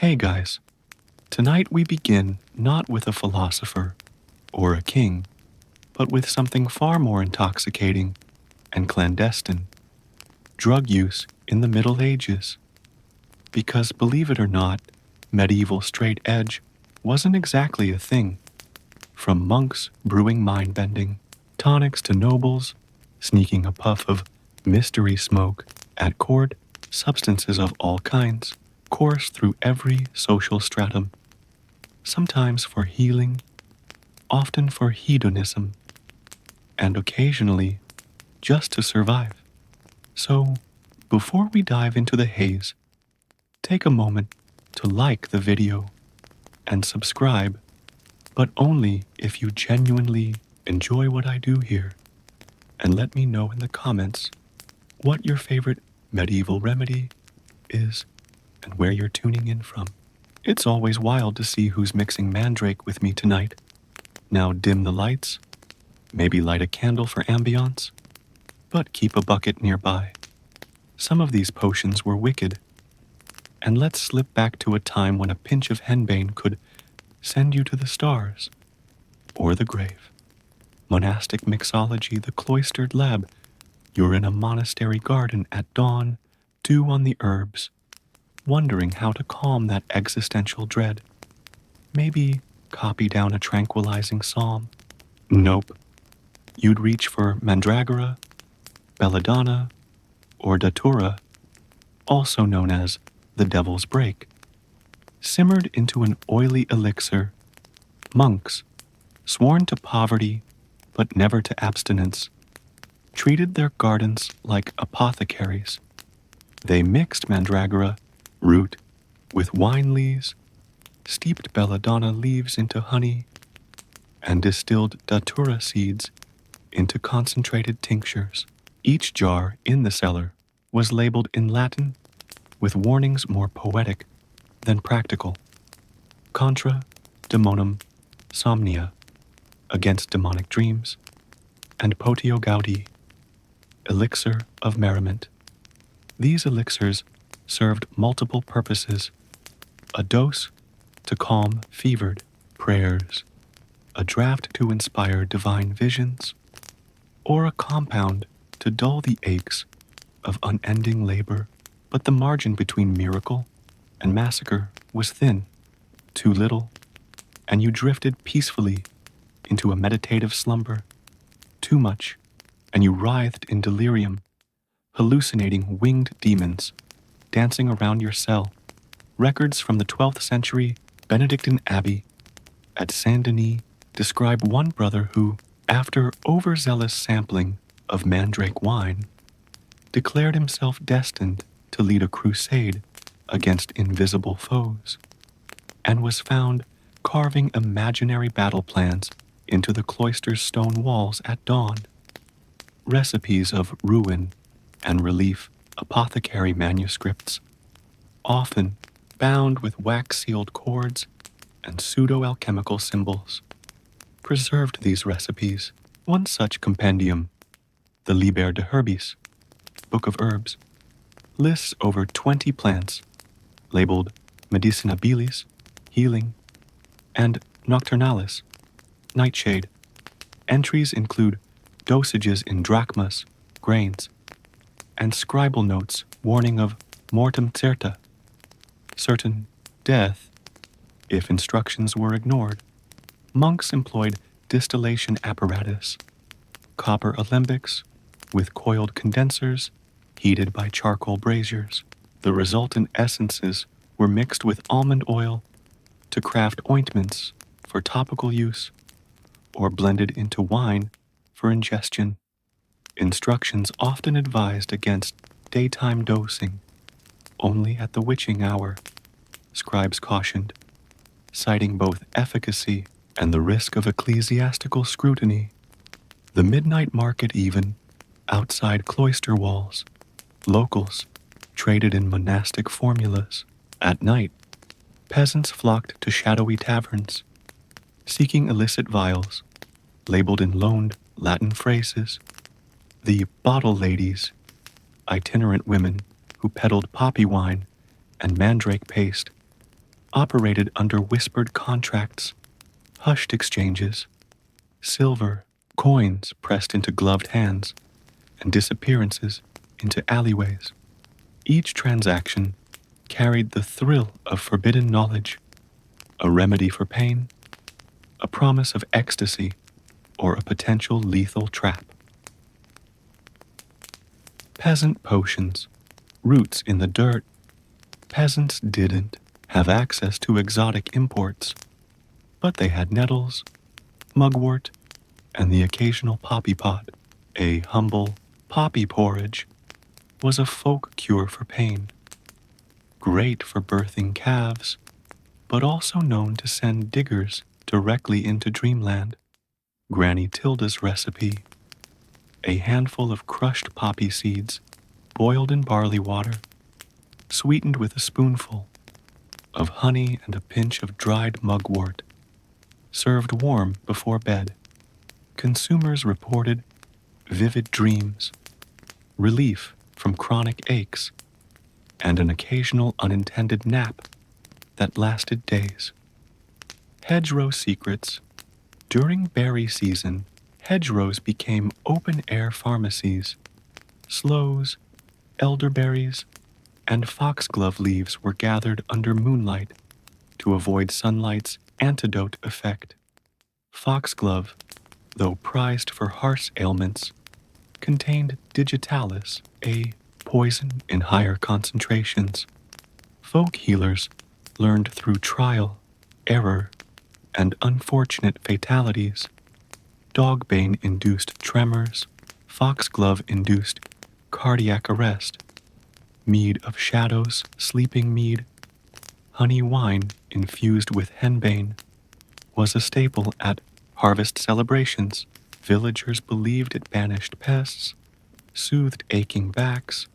Hey guys, tonight we begin not with a philosopher or a king, but with something far more intoxicating and clandestine: drug use in the Middle Ages. Because believe it or not, medieval straight edge wasn't exactly a thing. From monks brewing mind-bending tonics to nobles sneaking a puff of mystery smoke at court, substances of all kinds course through every social stratum, sometimes for healing, often for hedonism, and occasionally just to survive. So, before we dive into the haze, take a moment to like the video and subscribe, but only if you genuinely enjoy what I do here. And let me know in the comments what your favorite medieval remedy is and where you're tuning in from. It's always wild to see who's mixing mandrake with me tonight. Now dim the lights, maybe light a candle for ambiance, but keep a bucket nearby. Some of these potions were wicked, and let's slip back to a time when a pinch of henbane could send you to the stars or the grave. Monastic mixology, the cloistered lab. You're in a monastery garden at dawn, dew on the herbs, wondering how to calm that existential dread. Maybe copy down a tranquilizing psalm. Nope. You'd reach for mandragora, belladonna, or datura, also known as the devil's break. Simmered into an oily elixir, monks, sworn to poverty but never to abstinence, treated their gardens like apothecaries. They mixed mandragora root with wine leaves, steeped belladonna leaves into honey, and distilled datura seeds into concentrated tinctures. Each jar in the cellar was labeled in Latin with warnings more poetic than practical. Contra demonum somnia, against demonic dreams, and potio gaudi, elixir of merriment. These elixirs served multiple purposes: a dose to calm fevered prayers, a draught to inspire divine visions, or a compound to dull the aches of unending labor. But the margin between miracle and massacre was thin, too little, and you drifted peacefully into a meditative slumber. Too much, and you writhed in delirium, hallucinating winged demons dancing around your cell. Records from the 12th century Benedictine abbey at Saint Denis describe one brother who, after overzealous sampling of mandrake wine, declared himself destined to lead a crusade against invisible foes, and was found carving imaginary battle plans into the cloister's stone walls at dawn. Recipes of ruin and relief apothecary manuscripts, often bound with wax-sealed cords and pseudo-alchemical symbols, preserved these recipes. One such compendium, the Liber de Herbis, Book of Herbs, lists over 20 plants labeled medicinabilis, healing, and nocturnalis, nightshade. Entries include dosages in drachmas, grains, and scribal notes warning of mortem certa, certain death if instructions were ignored. Monks employed distillation apparatus, copper alembics with coiled condensers heated by charcoal braziers. The resultant essences were mixed with almond oil to craft ointments for topical use, or blended into wine for ingestion. Instructions often advised against daytime dosing, only at the witching hour, scribes cautioned, citing both efficacy and the risk of ecclesiastical scrutiny. The midnight market even, outside cloister walls, locals traded in monastic formulas. At night, peasants flocked to shadowy taverns, seeking illicit vials, labeled in loaned Latin phrases. The bottle ladies, itinerant women who peddled poppy wine and mandrake paste, operated under whispered contracts, hushed exchanges, silver, coins pressed into gloved hands, and disappearances into alleyways. Each transaction carried the thrill of forbidden knowledge, a remedy for pain, a promise of ecstasy, or a potential lethal trap. Peasant potions, roots in the dirt. Peasants didn't have access to exotic imports, but they had nettles, mugwort, and the occasional poppy pot. A humble poppy porridge was a folk cure for pain, great for birthing calves, but also known to send diggers directly into dreamland. Granny Tilda's recipe: a handful of crushed poppy seeds, boiled in barley water, sweetened with a spoonful of honey and a pinch of dried mugwort, served warm before bed. Consumers reported vivid dreams, relief from chronic aches, and an occasional unintended nap that lasted days. Hedgerow secrets. During berry season, hedgerows became open-air pharmacies. Sloes, elderberries, and foxglove leaves were gathered under moonlight to avoid sunlight's antidote effect. Foxglove, though prized for harsh ailments, contained digitalis, a poison in higher concentrations. Folk healers learned through trial, error, and unfortunate fatalities. Dogbane-induced tremors, foxglove-induced cardiac arrest, mead of shadows, sleeping mead, honey wine infused with henbane, was a staple at harvest celebrations. Villagers believed it banished pests, soothed aching backs,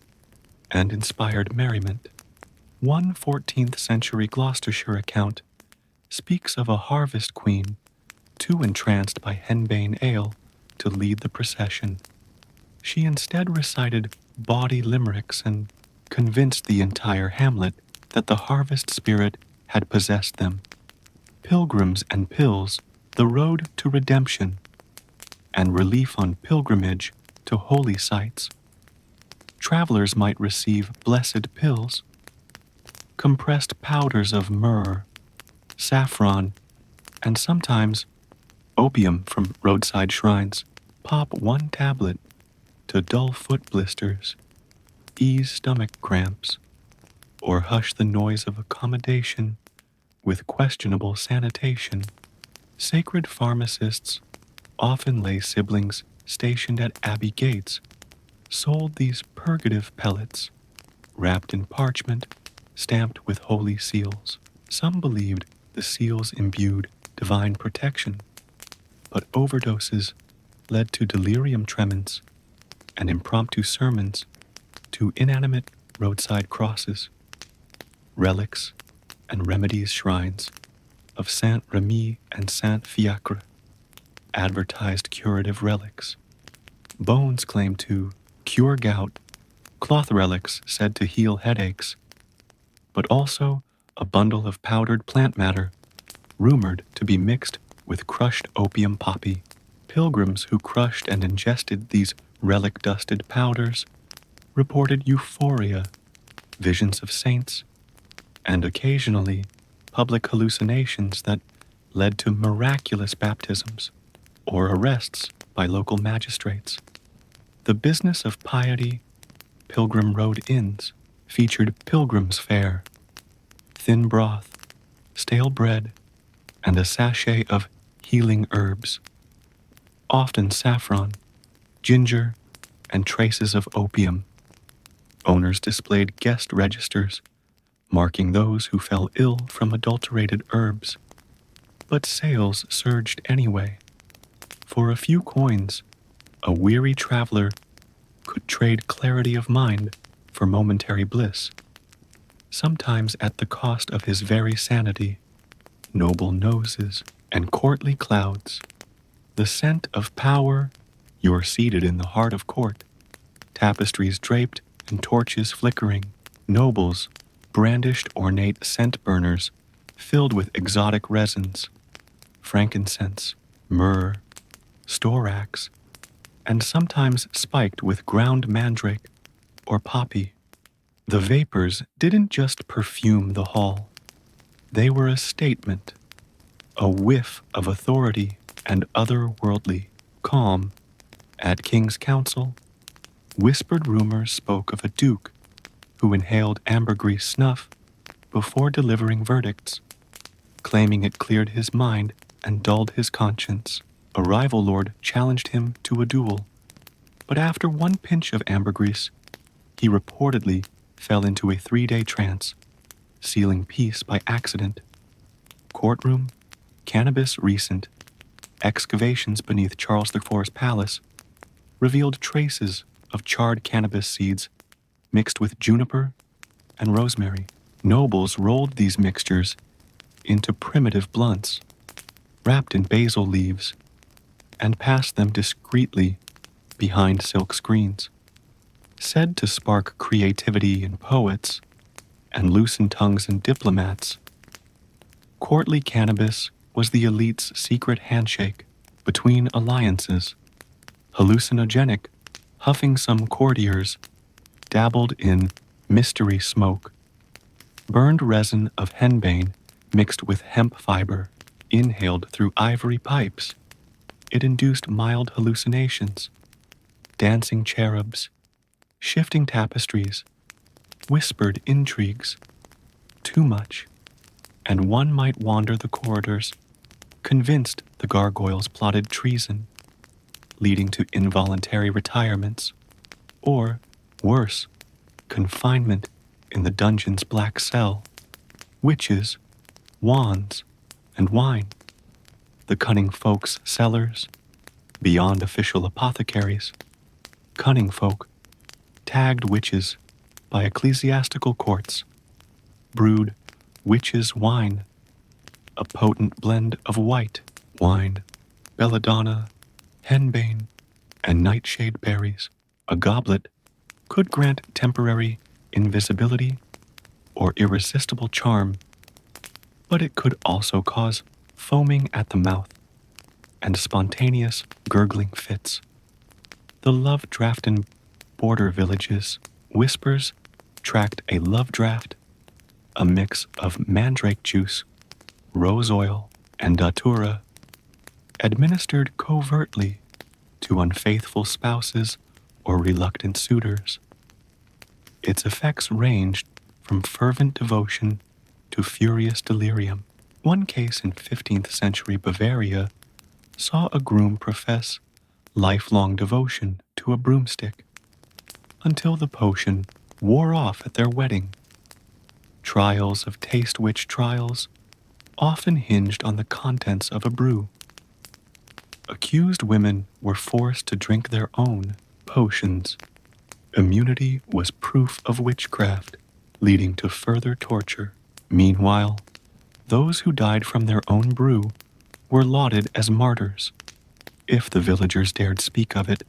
and inspired merriment. One 14th century Gloucestershire account speaks of a harvest queen too entranced by henbane ale to lead the procession. She instead recited bawdy limericks and convinced the entire hamlet that the harvest spirit had possessed them. Pilgrims and pills, the road to redemption, and relief on pilgrimage to holy sites. Travelers might receive blessed pills, compressed powders of myrrh, saffron, and sometimes opium from roadside shrines. Pop one tablet to dull foot blisters, ease stomach cramps, or hush the noise of accommodation with questionable sanitation. Sacred pharmacists, often lay siblings stationed at abbey gates, sold these purgative pellets, wrapped in parchment, stamped with holy seals. Some believed the seals imbued divine protection, but overdoses led to delirium tremens and impromptu sermons to inanimate roadside crosses, relics and remedies shrines of Saint Remy and Saint Fiacre advertised curative relics. Bones claimed to cure gout, cloth relics said to heal headaches, but also a bundle of powdered plant matter rumored to be mixed with crushed opium poppy. Pilgrims who crushed and ingested these relic-dusted powders reported euphoria, visions of saints, and occasionally public hallucinations that led to miraculous baptisms or arrests by local magistrates. The business of piety, Pilgrim Road inns, featured pilgrim's fare, thin broth, stale bread, and a sachet of healing herbs, often saffron, ginger, and traces of opium. Owners displayed guest registers, marking those who fell ill from adulterated herbs. But sales surged anyway. For a few coins, a weary traveler could trade clarity of mind for momentary bliss, sometimes at the cost of his very sanity. Noble noses and courtly clouds, the scent of power, you're seated in the heart of court, tapestries draped and torches flickering. Nobles brandished ornate scent burners filled with exotic resins, frankincense, myrrh, storax, and sometimes spiked with ground mandrake or poppy. The vapors didn't just perfume the hall, they were a statement, a whiff of authority and otherworldly calm. At King's Council, whispered rumors spoke of a duke who inhaled ambergris snuff before delivering verdicts, claiming it cleared his mind and dulled his conscience. A rival lord challenged him to a duel, but after one pinch of ambergris, he reportedly fell into a 3-day trance, sealing peace by accident. Courtroom, cannabis recent, excavations beneath Charles IV's palace revealed traces of charred cannabis seeds mixed with juniper and rosemary. Nobles rolled these mixtures into primitive blunts, wrapped in basil leaves, and passed them discreetly behind silk screens. Said to spark creativity in poets and loosen tongues in diplomats, courtly cannabis was the elite's secret handshake between alliances. Hallucinogenic, huffing some courtiers dabbled in mystery smoke. Burned resin of henbane mixed with hemp fiber, inhaled through ivory pipes. It induced mild hallucinations, dancing cherubs, shifting tapestries, whispered intrigues. Too much, and one might wander the corridors, convinced the gargoyles plotted treason, leading to involuntary retirements, or, worse, confinement in the dungeon's black cell. Witches, wands, and wine. The cunning folks' cellars, beyond official apothecaries. Cunning folk, tagged witches by ecclesiastical courts, brewed witches' wine, a potent blend of white wine, belladonna, henbane, and nightshade berries. A goblet could grant temporary invisibility or irresistible charm, but it could also cause foaming at the mouth and spontaneous gurgling fits. The love draft in border villages, whispers tracked a love draft, a mix of mandrake juice, rose oil, and datura, administered covertly to unfaithful spouses or reluctant suitors. Its effects ranged from fervent devotion to furious delirium. One case in 15th century Bavaria saw a groom profess lifelong devotion to a broomstick until the potion wore off at their wedding. Trials of taste witch trials often hinged on the contents of a brew. Accused women were forced to drink their own potions. Immunity was proof of witchcraft, leading to further torture. Meanwhile, those who died from their own brew were lauded as martyrs, if the villagers dared speak of it.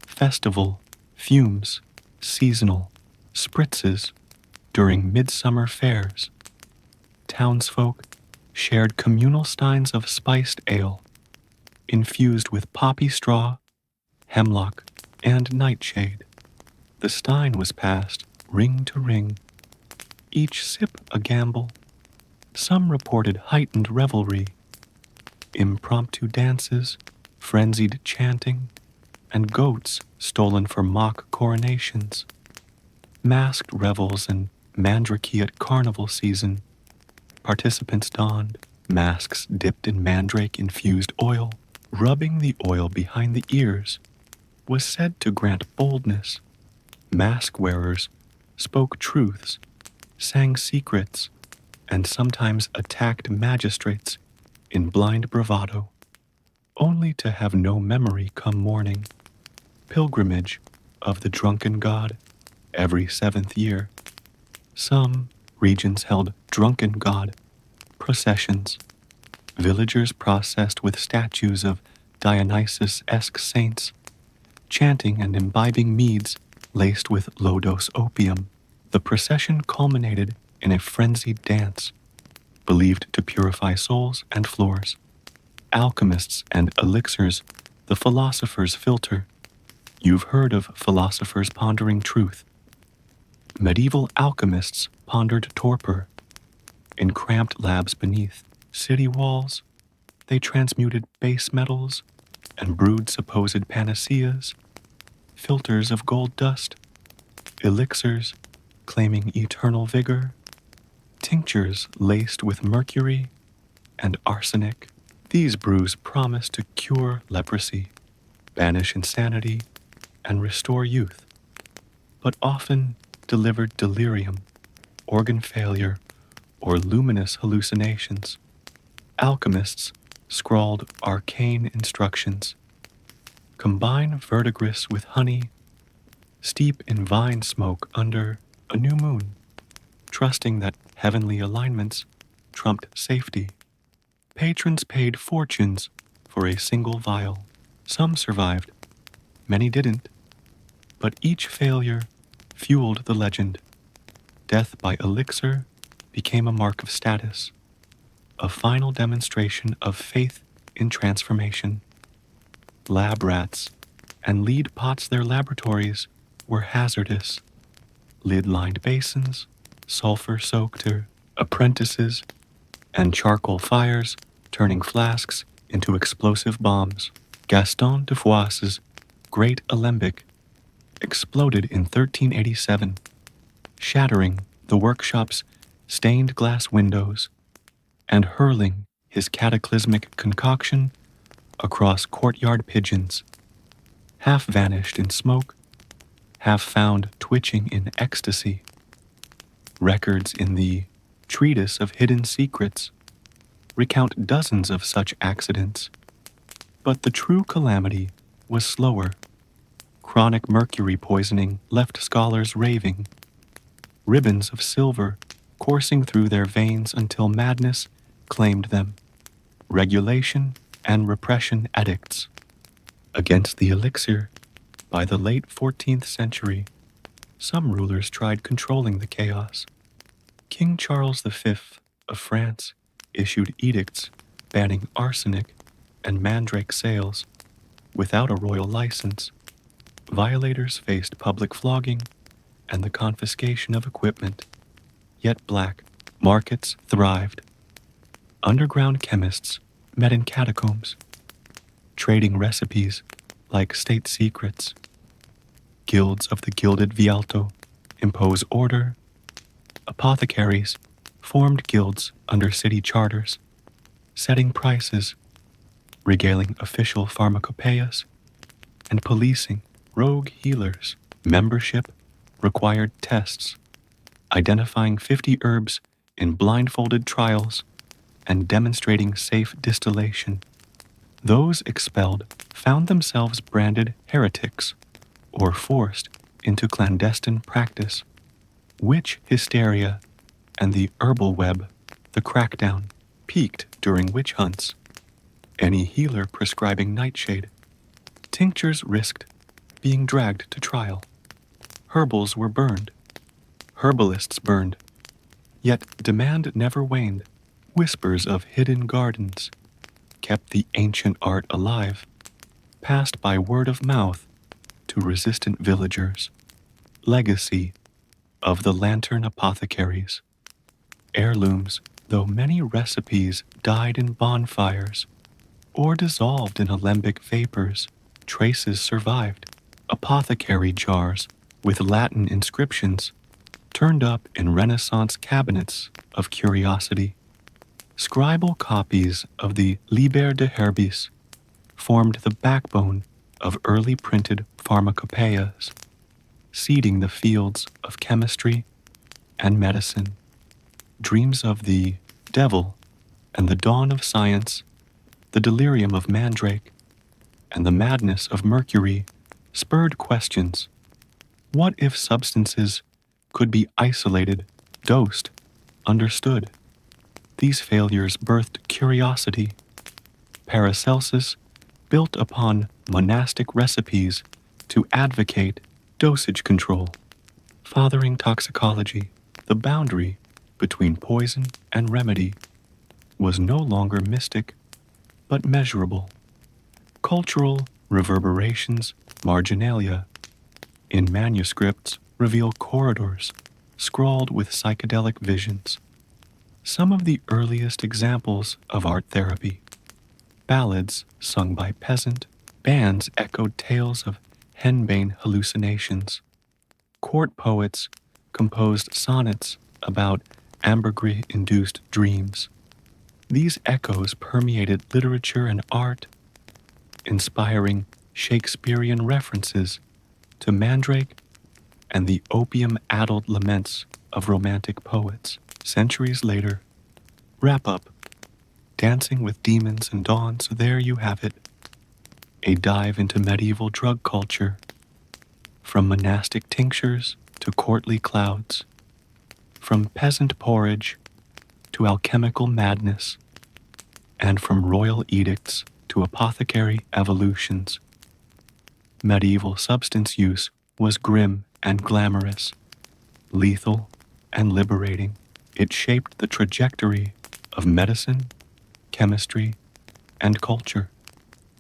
Festival, fumes, seasonal, spritzes during midsummer fairs. Townsfolk shared communal steins of spiced ale, infused with poppy straw, hemlock, and nightshade. The stein was passed ring to ring, each sip a gamble. Some reported heightened revelry, impromptu dances, frenzied chanting, and goats stolen for mock coronations. Masked revels and mandrake at carnival season. Participants donned masks dipped in mandrake-infused oil. Rubbing the oil behind the ears was said to grant boldness. Mask wearers spoke truths, sang secrets, and sometimes attacked magistrates in blind bravado, only to have no memory come morning. Pilgrimage of the drunken god every 7th year. Some regions held drunken god processions. Villagers processed with statues of Dionysus-esque saints, chanting and imbibing meads laced with low-dose opium. The procession culminated in a frenzied dance, believed to purify souls and floors. Alchemists and elixirs, the philosopher's filter. You've heard of philosophers pondering truth. Medieval alchemists pondered torpor. In cramped labs beneath city walls, they transmuted base metals and brewed supposed panaceas, filters of gold dust, elixirs claiming eternal vigor, tinctures laced with mercury and arsenic. These brews promise to cure leprosy, banish insanity, and restore youth, but often delivered delirium, organ failure, or luminous hallucinations. Alchemists scrawled arcane instructions. Combine verdigris with honey, steep in vine smoke under a new moon, trusting that heavenly alignments trumped safety. Patrons paid fortunes for a single vial. Some survived, many didn't, but each failure fueled the legend. Death by elixir became a mark of status, a final demonstration of faith in transformation. Lab rats and lead pots their laboratories were hazardous. Lid-lined basins, sulfur-soaked apprentices, and charcoal fires turning flasks into explosive bombs. Gaston de Foix's great alembic exploded in 1387, shattering the workshop's stained glass windows and hurling his cataclysmic concoction across courtyard pigeons, half vanished in smoke, half found twitching in ecstasy. Records in the Treatise of Hidden Secrets recount dozens of such accidents, but the true calamity was slower. Chronic mercury poisoning left scholars raving, ribbons of silver coursing through their veins until madness claimed them. Regulation and repression edicts against the elixir. By the late 14th century, some rulers tried controlling the chaos. King Charles V of France issued edicts banning arsenic and mandrake sales without a royal license. Violators faced public flogging and the confiscation of equipment. Yet black markets thrived. Underground chemists met in catacombs, trading recipes like state secrets. Guilds of the Gilded Vialto impose order. Apothecaries formed guilds under city charters, setting prices, regaling official pharmacopoeias, and policing rogue healers. Membership required tests, identifying 50 herbs in blindfolded trials and demonstrating safe distillation. Those expelled found themselves branded heretics or forced into clandestine practice. Witch hysteria and the herbal web, the crackdown, peaked during witch hunts. Any healer prescribing nightshade. Tinctures risked being dragged to trial. Herbals were burned. Herbalists burned. Yet demand never waned. Whispers of hidden gardens kept the ancient art alive, passed by word of mouth to resistant villagers. Legacy of the lantern apothecaries. Heirlooms, though many recipes died in bonfires or dissolved in alembic vapors, traces survived. Apothecary jars with Latin inscriptions turned up in Renaissance cabinets of curiosity. Scribal copies of the Liber de Herbis formed the backbone of early printed pharmacopoeias, seeding the fields of chemistry and medicine. Dreams of the devil and the dawn of science, the delirium of mandrake, and the madness of mercury spurred questions. What if substances could be isolated, dosed, understood? These failures birthed curiosity. Paracelsus built upon monastic recipes to advocate dosage control, fathering toxicology, the boundary between poison and remedy. was no longer mystic, but measurable. Cultural reverberations, marginalia, in manuscripts reveal corridors scrawled with psychedelic visions. Some of the earliest examples of art therapy. Ballads sung by peasant bands echoed tales of henbane hallucinations. Court poets composed sonnets about ambergris-induced dreams. These echoes permeated literature and art, inspiring Shakespearean references to Mandrake and the opium-addled laments of romantic poets. Centuries later, wrap up, Dancing with Demons and Dawn, so there you have it. A dive into medieval drug culture, from monastic tinctures to courtly clouds, from peasant porridge to alchemical madness, and from royal edicts to apothecary evolutions. Medieval substance use was grim and glamorous, lethal and liberating. It shaped the trajectory of medicine, chemistry, and culture.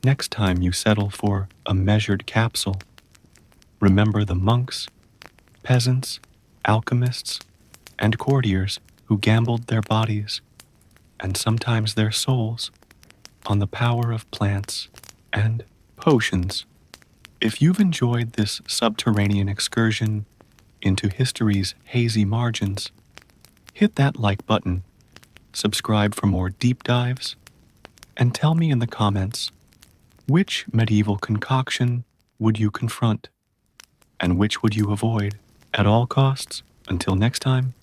Next time you settle for a measured capsule, remember the monks, peasants, alchemists, and courtiers who gambled their bodies, and sometimes their souls, on the power of plants and potions. If you've enjoyed this subterranean excursion into history's hazy margins, hit that like button, subscribe for more deep dives, and tell me in the comments, which medieval concoction would you confront, and which would you avoid at all costs? Until next time,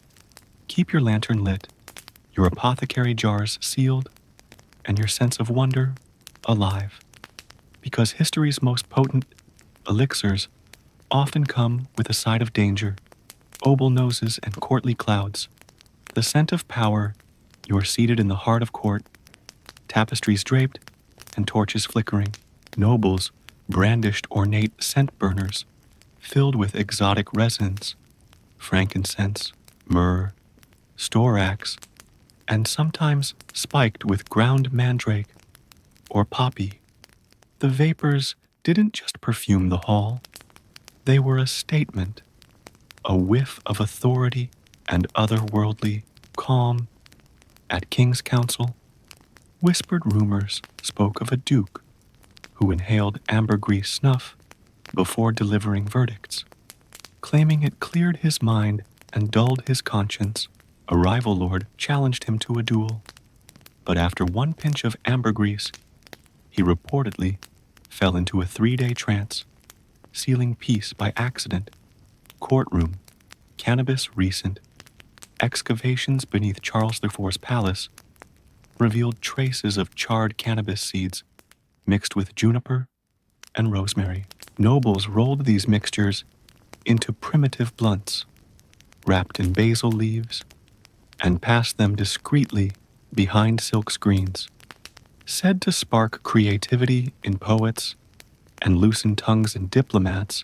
keep your lantern lit, your apothecary jars sealed, and your sense of wonder alive, because history's most potent elixirs often come with a side of danger, oval noses and courtly clouds. The scent of power, you're seated in the heart of court, tapestries draped and torches flickering. Nobles brandished ornate scent burners filled with exotic resins, frankincense, myrrh, storax, and sometimes spiked with ground mandrake or poppy. The vapors didn't just perfume the hall, they were a statement, a whiff of authority and otherworldly calm. At King's Council, whispered rumors spoke of a duke who inhaled ambergris snuff before delivering verdicts, claiming it cleared his mind and dulled his conscience. A rival lord challenged him to a duel, but after one pinch of ambergris, he reportedly fell into a 3-day trance, sealing peace by accident. Courtroom, cannabis recent. Excavations beneath Charles IV's palace revealed traces of charred cannabis seeds mixed with juniper and rosemary. Nobles rolled these mixtures into primitive blunts, wrapped in basil leaves, and passed them discreetly behind silk screens. Said to spark creativity in poets and loosen tongues in diplomats,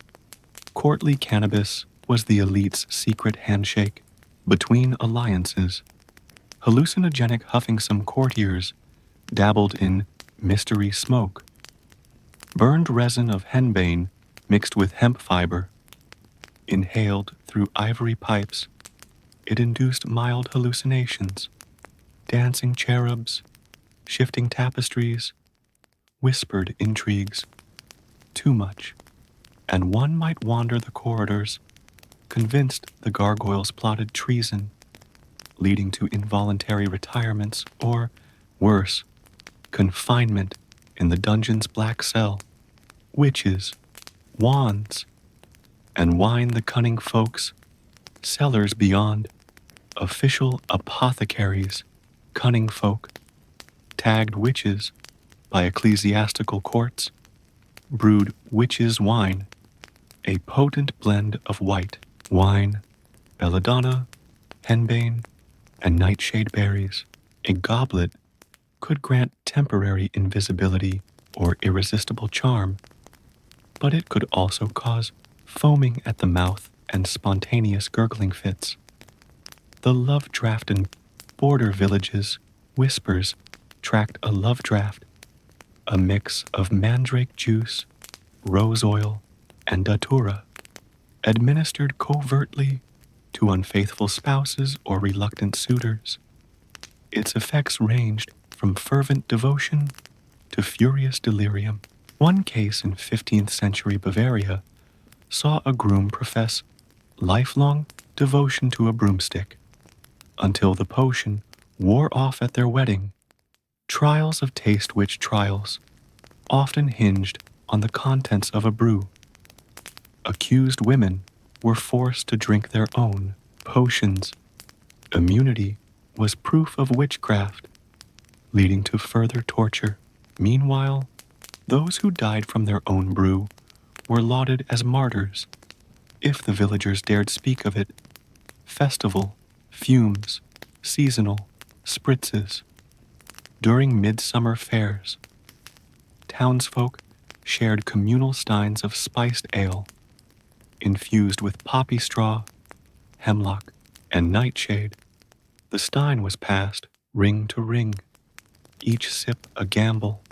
courtly cannabis was the elite's secret handshake between alliances. Hallucinogenic huffing some courtiers dabbled in mystery smoke. Burned resin of henbane mixed with hemp fiber, inhaled through ivory pipes, it induced mild hallucinations. Dancing cherubs, shifting tapestries, whispered intrigues. Too much, and one might wander the corridors, convinced the gargoyles plotted treason, leading to involuntary retirements or, worse, confinement in the dungeon's black cell. Witches, wands, and wine the cunning folks, cellars beyond, official apothecaries, cunning folk, tagged witches by ecclesiastical courts, brewed witches' wine, a potent blend of white wine, belladonna, henbane, and nightshade berries. A goblet could grant temporary invisibility or irresistible charm, but it could also cause foaming at the mouth and spontaneous gurgling fits. The love draft in border villages Whispers tracked a love draught, a mix of mandrake juice, rose oil, and datura, administered covertly to unfaithful spouses or reluctant suitors. Its effects ranged from fervent devotion to furious delirium. One case in 15th century Bavaria saw a groom profess lifelong devotion to a broomstick until the potion wore off at their wedding. Trials of taste witch trials often hinged on the contents of a brew. Accused women were forced to drink their own potions. Immunity was proof of witchcraft, leading to further torture. Meanwhile, those who died from their own brew were lauded as martyrs, if the villagers dared speak of it. Festival, fumes, seasonal, spritzes. During midsummer fairs, townsfolk shared communal steins of spiced ale, infused with poppy straw, hemlock, and nightshade. The stein was passed ring to ring, each sip a gamble.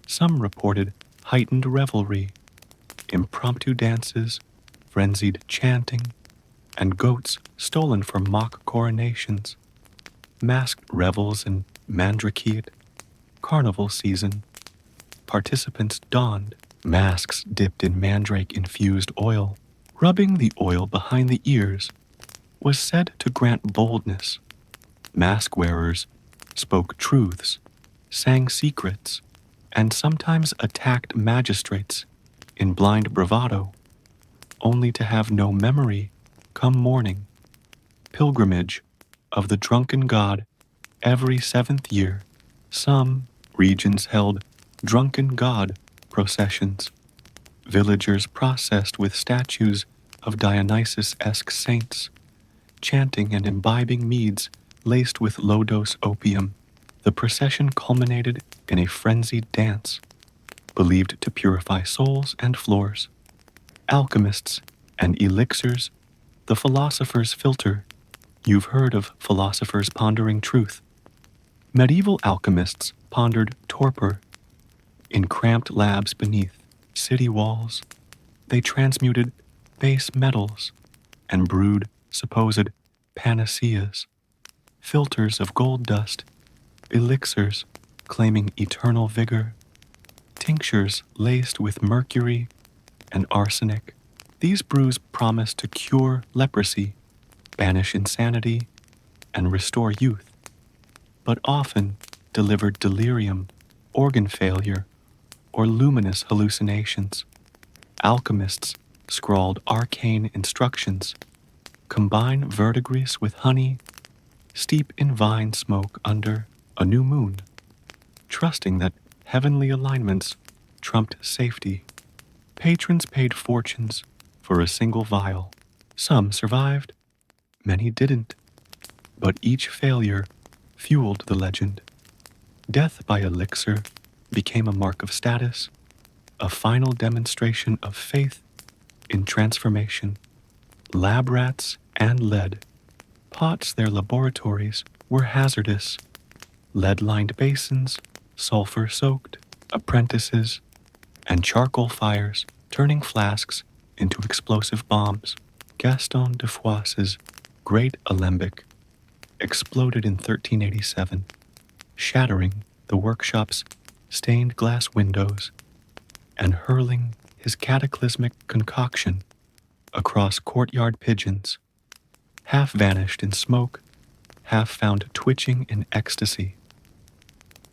Some reported heightened revelry, impromptu dances, frenzied chanting, and goats stolen for mock coronations. Masked revels in Mandrakeet, carnival season. Participants donned masks dipped in mandrake-infused oil. Rubbing the oil behind the ears was said to grant boldness. Mask wearers spoke truths, sang secrets, and sometimes attacked magistrates in blind bravado, only to have no memory come morning. Pilgrimage of the drunken god every 7th year. Some regions held drunken god processions. Villagers processed with statues of Dionysus-esque saints, chanting and imbibing meads laced with low-dose opium. The procession culminated in a frenzied dance, believed to purify souls and floors. Alchemists and elixirs, the philosopher's filter. You've heard of philosophers pondering truth. Medieval alchemists pondered torpor in cramped labs beneath city walls. They transmuted base metals and brewed supposed panaceas, filters of gold dust, elixirs claiming eternal vigor, tinctures laced with mercury and arsenic. These brews promise to cure leprosy, banish insanity, and restore youth, but often delivered delirium, organ failure, or luminous hallucinations. Alchemists scrawled arcane instructions, combine verdigris with honey, steep in vine smoke under a new moon, trusting that heavenly alignments trumped safety. Patrons paid fortunes for a single vial. Some survived, many didn't, but each failure fueled the legend. Death by elixir became a mark of status, a final demonstration of faith in transformation. Lab rats and lead pots their laboratories were hazardous. Lead-lined basins, sulfur-soaked, apprentices, and charcoal fires turning flasks into explosive bombs. Gaston de Foix's great alembic exploded in 1387, shattering the workshop's stained glass windows and hurling his cataclysmic concoction across courtyard pigeons, half vanished in smoke, half found twitching in ecstasy.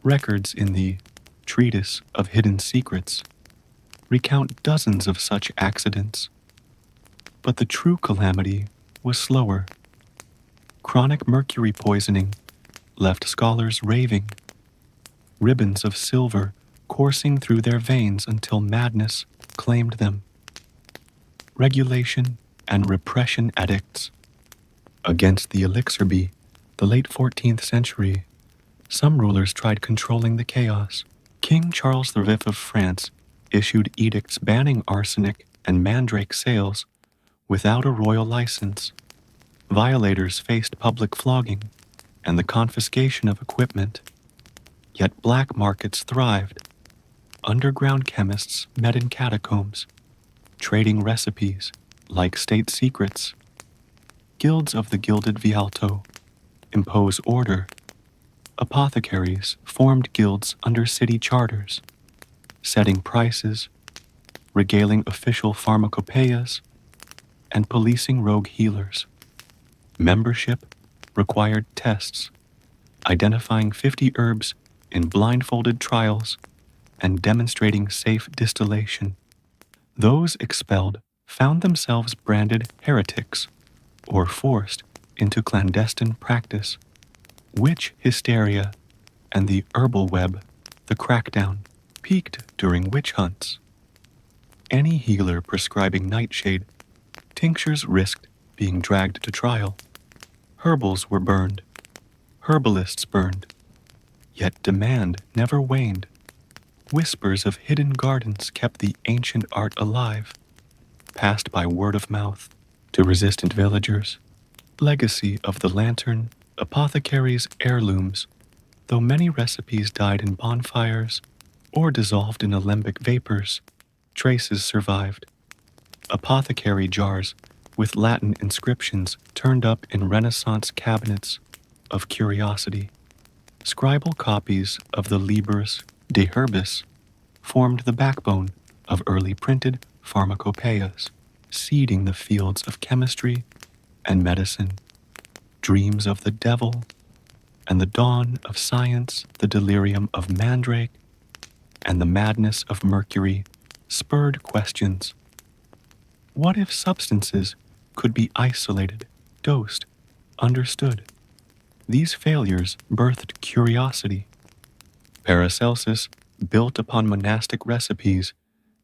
Records in the Treatise of Hidden Secrets recount dozens of such accidents, but the true calamity was slower. Chronic mercury poisoning left scholars raving, ribbons of silver coursing through their veins until madness claimed them. Regulation and repression edicts against the elixir bee. The late 14th century, some rulers tried controlling the chaos. King Charles V of France issued edicts banning arsenic and mandrake sales without a royal license. Violators faced public flogging. and the confiscation of equipment. Yet black markets thrived. Underground chemists met in catacombs, trading recipes like state secrets. Guilds of the Gilded Vialto impose order. Apothecaries formed guilds under city charters, setting prices, regaling official pharmacopoeias, and policing rogue healers. Membership required tests, identifying 50 herbs in blindfolded trials and demonstrating safe distillation. Those expelled found themselves branded heretics or forced into clandestine practice. Witch hysteria and the herbal web, the crackdown, peaked during witch hunts. Any healer prescribing nightshade tinctures risked being dragged to trial. Herbals were burned. Herbalists burned. Yet demand never waned. Whispers of hidden gardens kept the ancient art alive, passed by word of mouth to resistant villagers. Legacy of the lantern, apothecaries' heirlooms, though many recipes died in bonfires or dissolved in alembic vapors, traces survived. Apothecary jars with Latin inscriptions turned up in Renaissance cabinets of curiosity. Scribal copies of the Libris de Herbis formed the backbone of early printed pharmacopoeias, seeding the fields of chemistry and medicine. Dreams of the devil and the dawn of science, the delirium of mandrake, and the madness of mercury spurred questions. What if substances could be isolated, dosed, understood? These failures birthed curiosity. Paracelsus built upon monastic recipes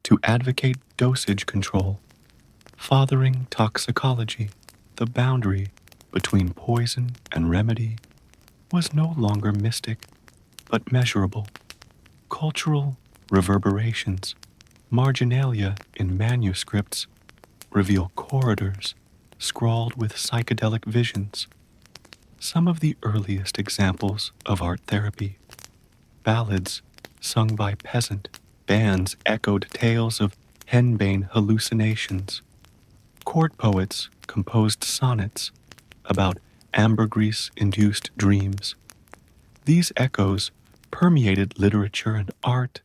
to advocate dosage control, fathering toxicology. The boundary between poison and remedy was no longer mystic, but measurable. Cultural reverberations, marginalia in manuscripts, reveal corridors scrawled with psychedelic visions. Some of the earliest examples of art therapy. Ballads sung by peasant bands echoed tales of henbane hallucinations. Court poets composed sonnets about ambergris-induced dreams. These echoes permeated literature and art,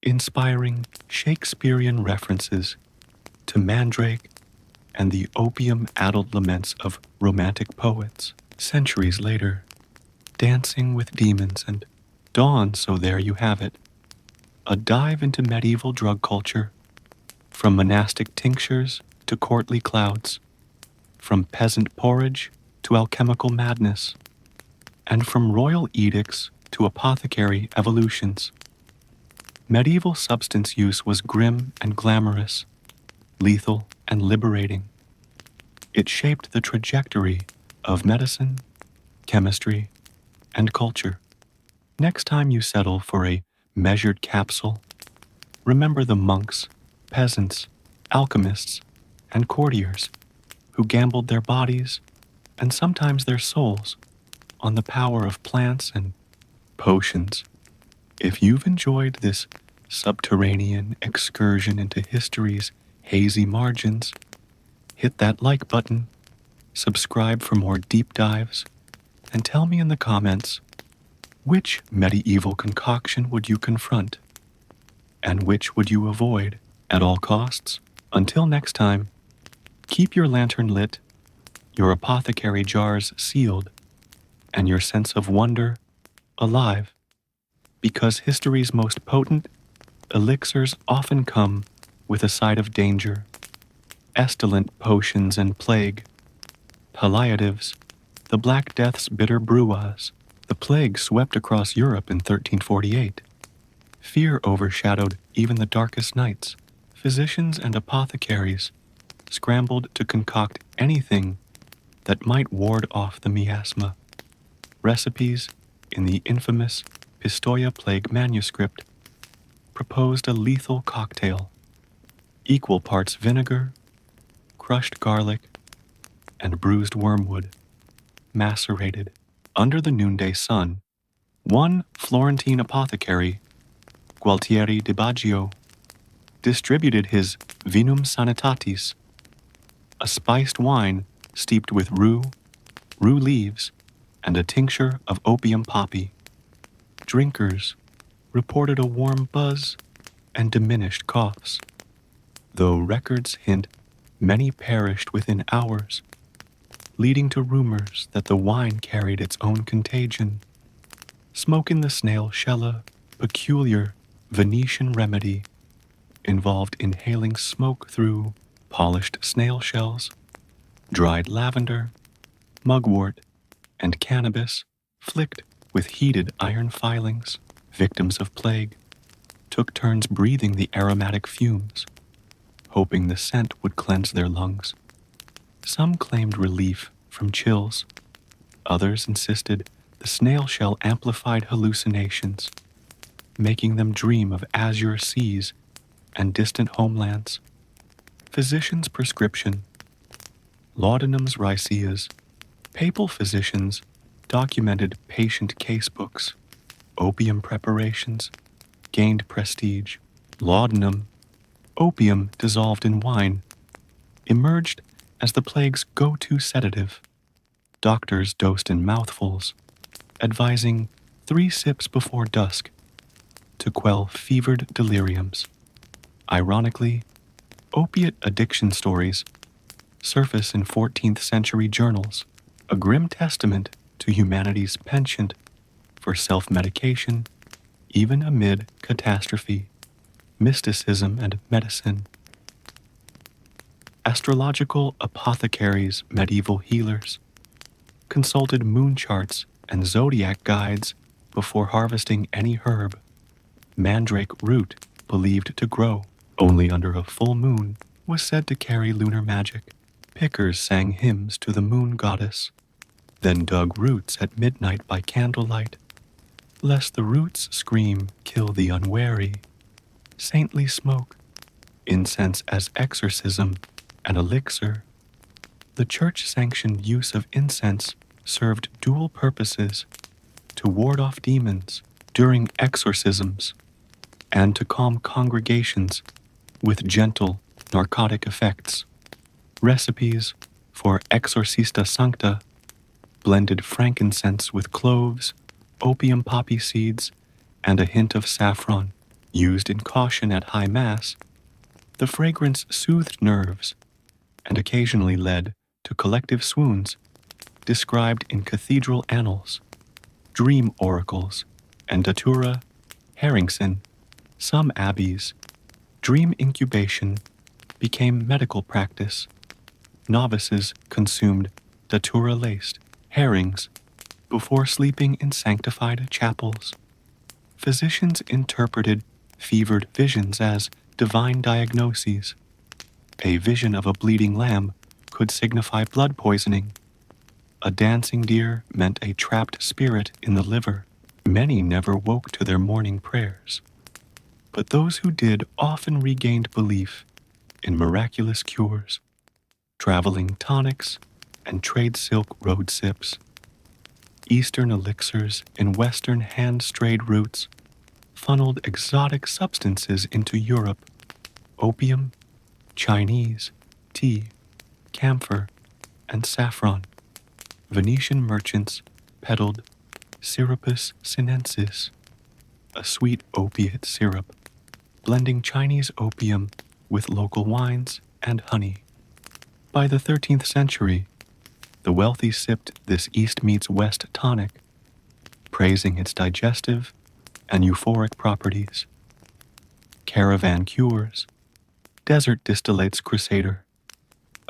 inspiring Shakespearean references to mandrake and the opium-addled laments of romantic poets. Centuries later, Dancing with Demons and Dawn, so there you have it. A dive into medieval drug culture, from monastic tinctures to courtly clouds, from peasant porridge to alchemical madness, and from royal edicts to apothecary evolutions. Medieval substance use was grim and glamorous, lethal and liberating. It shaped the trajectory of medicine, chemistry, and culture. Next time you settle for a measured capsule, remember the monks, peasants, alchemists, and courtiers who gambled their bodies and sometimes their souls on the power of plants and potions. If you've enjoyed this subterranean excursion into history's hazy margins, hit that like button, subscribe for more deep dives, and tell me in the comments, which medieval concoction would you confront, and which would you avoid at all costs? Until next time, keep your lantern lit, your apothecary jars sealed, and your sense of wonder alive, because history's most potent elixirs often come with a side of danger, estilent potions and plague, palliatives, the Black Death's bitter broughahs. The plague swept across Europe in 1348. Fear overshadowed even the darkest nights. Physicians and apothecaries scrambled to concoct anything that might ward off the miasma. Recipes in the infamous Pistoia plague manuscript proposed a lethal cocktail, equal parts vinegar, crushed garlic, and bruised wormwood, macerated Under the noonday sun, one Florentine apothecary, Gualtieri di Baggio, distributed his vinum sanitatis, a spiced wine steeped with rue leaves, and a tincture of opium poppy. Drinkers reported a warm buzz and diminished coughs, though records hint many perished within hours, leading to rumors that the wine carried its own contagion. Smoke in the snail shell, a peculiar Venetian remedy, involved inhaling smoke through polished snail shells, dried lavender, mugwort, and cannabis flicked with heated iron filings. Victims of plague took turns breathing the aromatic fumes, hoping the scent would cleanse their lungs. Some claimed relief from chills. Others insisted the snail shell amplified hallucinations, making them dream of azure seas and distant homelands. Physicians' prescription: laudanums riceas. Papal physicians documented patient casebooks. Opium preparations gained prestige. Laudanum, opium dissolved in wine, emerged as the plague's go-to sedative. Doctors dosed in mouthfuls, advising 3 sips before dusk to quell fevered deliriums. Ironically, opiate addiction stories surface in 14th century journals, a grim testament to humanity's penchant for self-medication, even amid catastrophe, mysticism, and medicine. Astrological apothecaries, medieval healers, consulted moon charts and zodiac guides before harvesting any herb. Mandrake root, believed to grow only under a full moon, was said to carry lunar magic. Pickers sang hymns to the moon goddess, then dug roots at midnight by candlelight, lest the roots scream kill the unwary. Saintly smoke, incense as exorcism and elixir. The church-sanctioned use of incense served dual purposes: to ward off demons during exorcisms and to calm congregations with gentle narcotic effects. Recipes for exorcista sancta blended frankincense with cloves, opium poppy seeds, and a hint of saffron. Used in caution at high mass, the fragrance soothed nerves and occasionally led to collective swoons described in cathedral annals, dream oracles, and Datura Herringson. Some abbeys, dream incubation became medical practice. Novices consumed datura-laced herrings before sleeping in sanctified chapels. Physicians interpreted fevered visions as divine diagnoses. A vision of a bleeding lamb could signify blood poisoning. A dancing deer meant a trapped spirit in the liver. Many never woke to their morning prayers, but those who did often regained belief in miraculous cures. Traveling tonics and trade silk road sips, Eastern elixirs in Western hand-strayed roots funneled exotic substances into Europe: opium, Chinese, tea, camphor, and saffron. Venetian merchants peddled Syrupus sinensis, a sweet opiate syrup, blending Chinese opium with local wines and honey. By the 13th century, the wealthy sipped this East meets West tonic, praising its digestive and euphoric properties. Caravan cures, desert distillates crusader.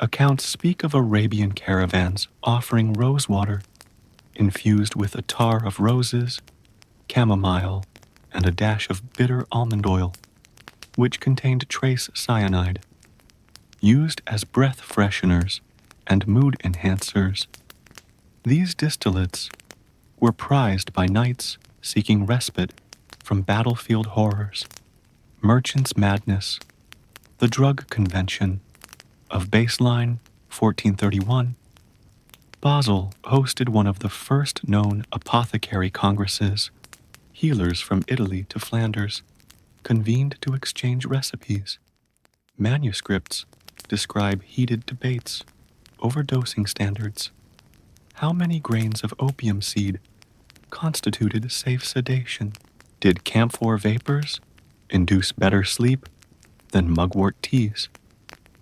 Accounts speak of Arabian caravans offering rosewater infused with attar of roses, chamomile, and a dash of bitter almond oil, which contained trace cyanide. Used as breath fresheners and mood enhancers, these distillates were prized by knights seeking respite from battlefield horrors. Merchant's Madness, the drug convention of baseline 1431, Basel hosted one of the first known apothecary congresses. Healers from Italy to Flanders convened to exchange recipes. Manuscripts describe heated debates over dosing standards. How many grains of opium seed constituted safe sedation? Did camphor vapors induce better sleep than mugwort teas?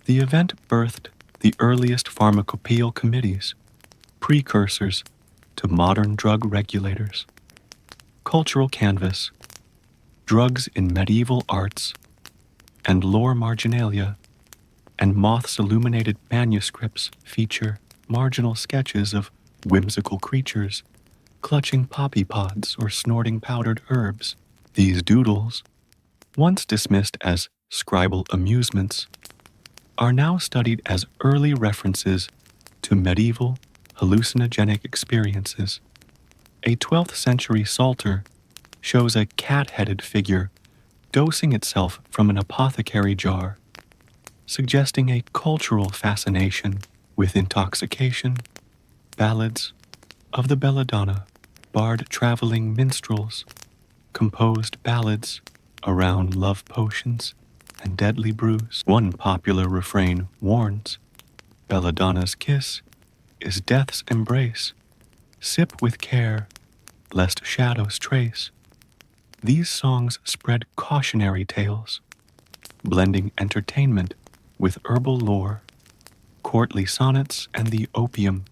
The event birthed the earliest pharmacopoeial committees, precursors to modern drug regulators. Cultural canvas, drugs in medieval arts and lore marginalia, and Moth's illuminated manuscripts feature marginal sketches of whimsical creatures clutching poppy pods or snorting powdered herbs. These doodles, once dismissed as scribal amusements, are now studied as early references to medieval hallucinogenic experiences. A 12th century psalter shows a cat-headed figure dosing itself from an apothecary jar, suggesting a cultural fascination with intoxication. Ballads of the belladonna, bard traveling minstrels, composed ballads around love potions and deadly brews. One popular refrain warns, belladonna's kiss is death's embrace. Sip with care, lest shadows trace. These songs spread cautionary tales, blending entertainment with herbal lore, courtly sonnets, and the opium.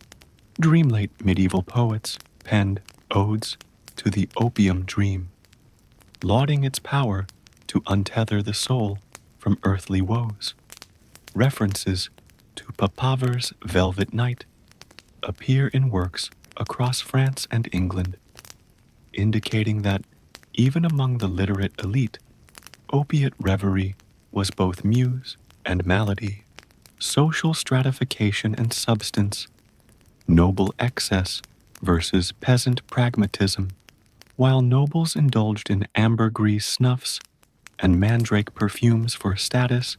Dream-late medieval poets penned odes to the opium dream, lauding its power to untether the soul from earthly woes. References to Papaver's Velvet Night appear in works across France and England, indicating that even among the literate elite, opiate reverie was both muse and malady. Social stratification and substance, noble excess versus peasant pragmatism. While nobles indulged in ambergris snuffs and mandrake perfumes for status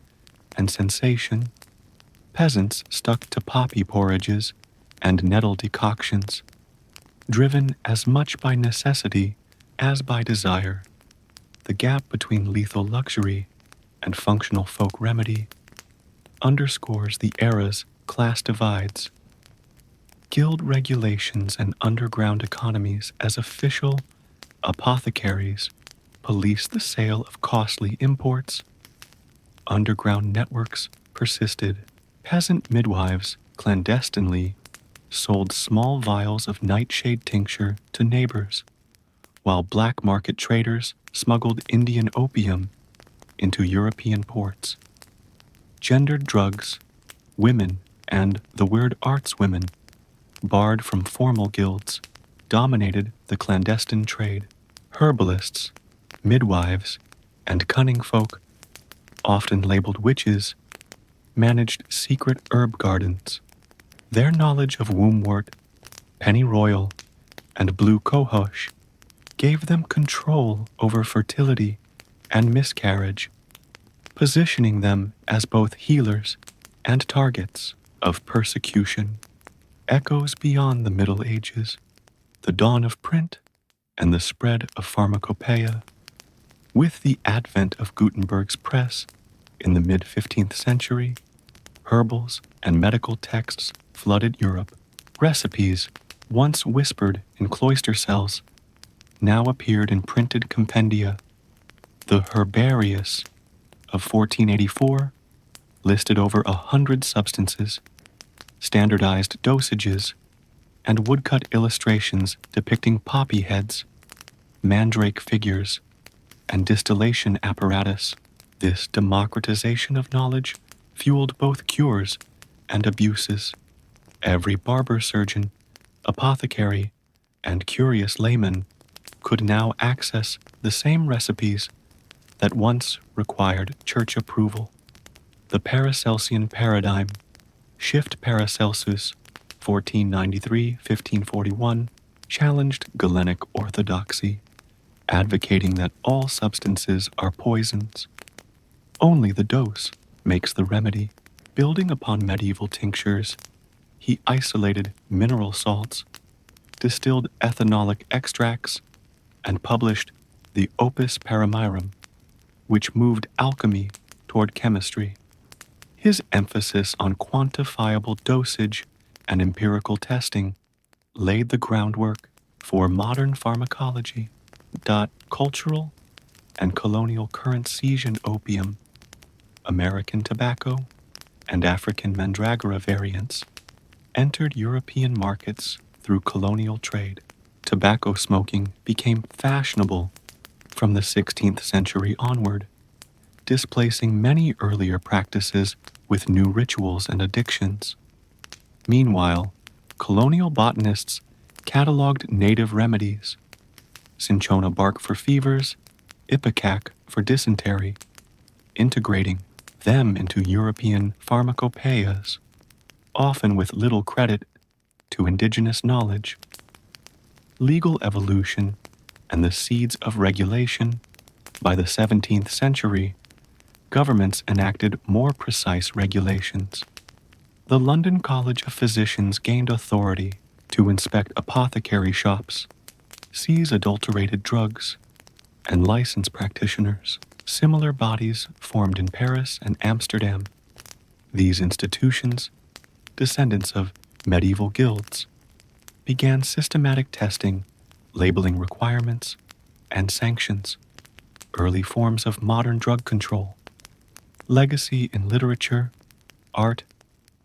and sensation, peasants stuck to poppy porridges and nettle decoctions, driven as much by necessity as by desire. The gap between lethal luxury and functional folk remedy underscores the era's class divides. Guild regulations and underground economies as official apothecaries policed the sale of costly imports. Underground networks persisted. Peasant midwives clandestinely sold small vials of nightshade tincture to neighbors, while black market traders smuggled Indian opium into European ports. Gendered drugs, women, and the weird arts women, barred from formal guilds, dominated the clandestine trade. Herbalists, midwives, and cunning folk, often labeled witches, managed secret herb gardens. Their knowledge of wombwort, pennyroyal, and blue cohosh gave them control over fertility and miscarriage, positioning them as both healers and targets of persecution. Echoes beyond the Middle Ages, the dawn of print, and the spread of pharmacopoeia. With the advent of Gutenberg's press in the mid-15th century, herbals and medical texts flooded Europe. Recipes, once whispered in cloister cells, now appeared in printed compendia. The Herbarius of 1484 listed over 100 substances, standardized dosages, and woodcut illustrations depicting poppy heads, mandrake figures, and distillation apparatus. This democratization of knowledge fueled both cures and abuses. Every barber surgeon, apothecary, and curious layman could now access the same recipes that once required church approval. The Paracelsian paradigm, Shift Paracelsus, 1493-1541, challenged Galenic orthodoxy, advocating that all substances are poisons. Only the dose makes the remedy. Building upon medieval tinctures, he isolated mineral salts, distilled ethanolic extracts, and published the Opus Paramirum, which moved alchemy toward chemistry. His emphasis on quantifiable dosage and empirical testing laid the groundwork for modern pharmacology. Cultural and colonial currencies in opium, American tobacco, and African mandragora variants entered European markets through colonial trade. Tobacco smoking became fashionable from the 16th century onward, displacing many earlier practices with new rituals and addictions. Meanwhile, colonial botanists cataloged native remedies, cinchona bark for fevers, ipecac for dysentery, integrating them into European pharmacopoeias, often with little credit to indigenous knowledge. Legal evolution and the seeds of regulation. By the 17th century, governments enacted more precise regulations. The London College of Physicians gained authority to inspect apothecary shops, seize adulterated drugs, and license practitioners. Similar bodies formed in Paris and Amsterdam. These institutions, descendants of medieval guilds, began systematic testing, labeling requirements, and sanctions, early forms of modern drug control. Legacy in literature, art,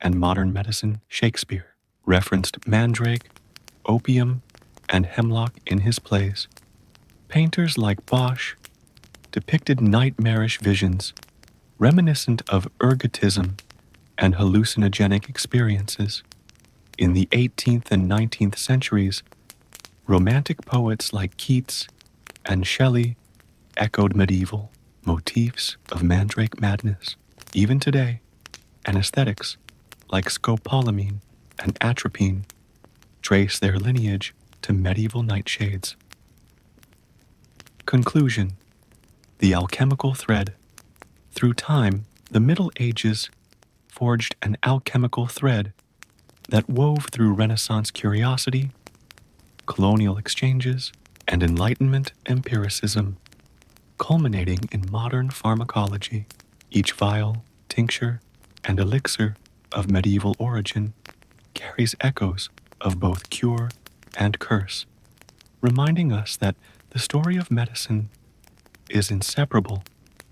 and modern medicine. Shakespeare referenced mandrake, opium, and hemlock in his plays. Painters like Bosch depicted nightmarish visions reminiscent of ergotism and hallucinogenic experiences. In the 18th and 19th centuries, romantic poets like Keats and Shelley echoed medieval motifs of mandrake madness. Even today, anesthetics like scopolamine and atropine trace their lineage to medieval nightshades. Conclusion: the alchemical thread. Through time, the Middle Ages forged an alchemical thread that wove through Renaissance curiosity, colonial exchanges, and Enlightenment empiricism, culminating in modern pharmacology. Each vial, tincture, and elixir of medieval origin carries echoes of both cure and curse, reminding us that the story of medicine is inseparable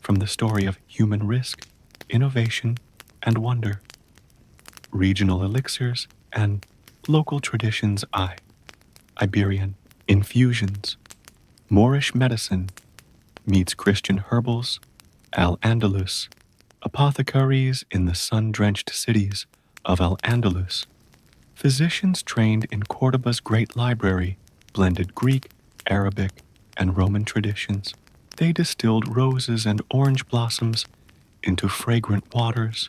from the story of human risk, innovation, and wonder. Regional elixirs and local traditions. Iberian infusions. Moorish medicine meets Christian herbals. Al-Andalus. Apothecaries in the sun-drenched cities of Al-Andalus. Physicians trained in Cordoba's great library blended Greek, Arabic, and Roman traditions. They distilled roses and orange blossoms into fragrant waters,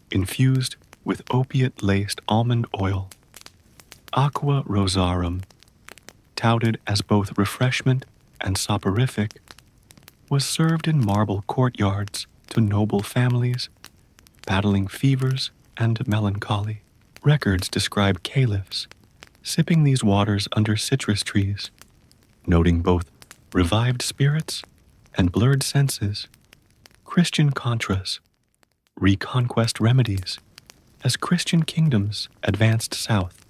infused with opiate-laced almond oil. Aqua rosarum, touted as both refreshment and soporific, was served in marble courtyards to noble families battling fevers and melancholy. Records describe caliphs sipping these waters under citrus trees, noting both revived spirits and blurred senses. Christian contras, reconquest remedies. As Christian kingdoms advanced south,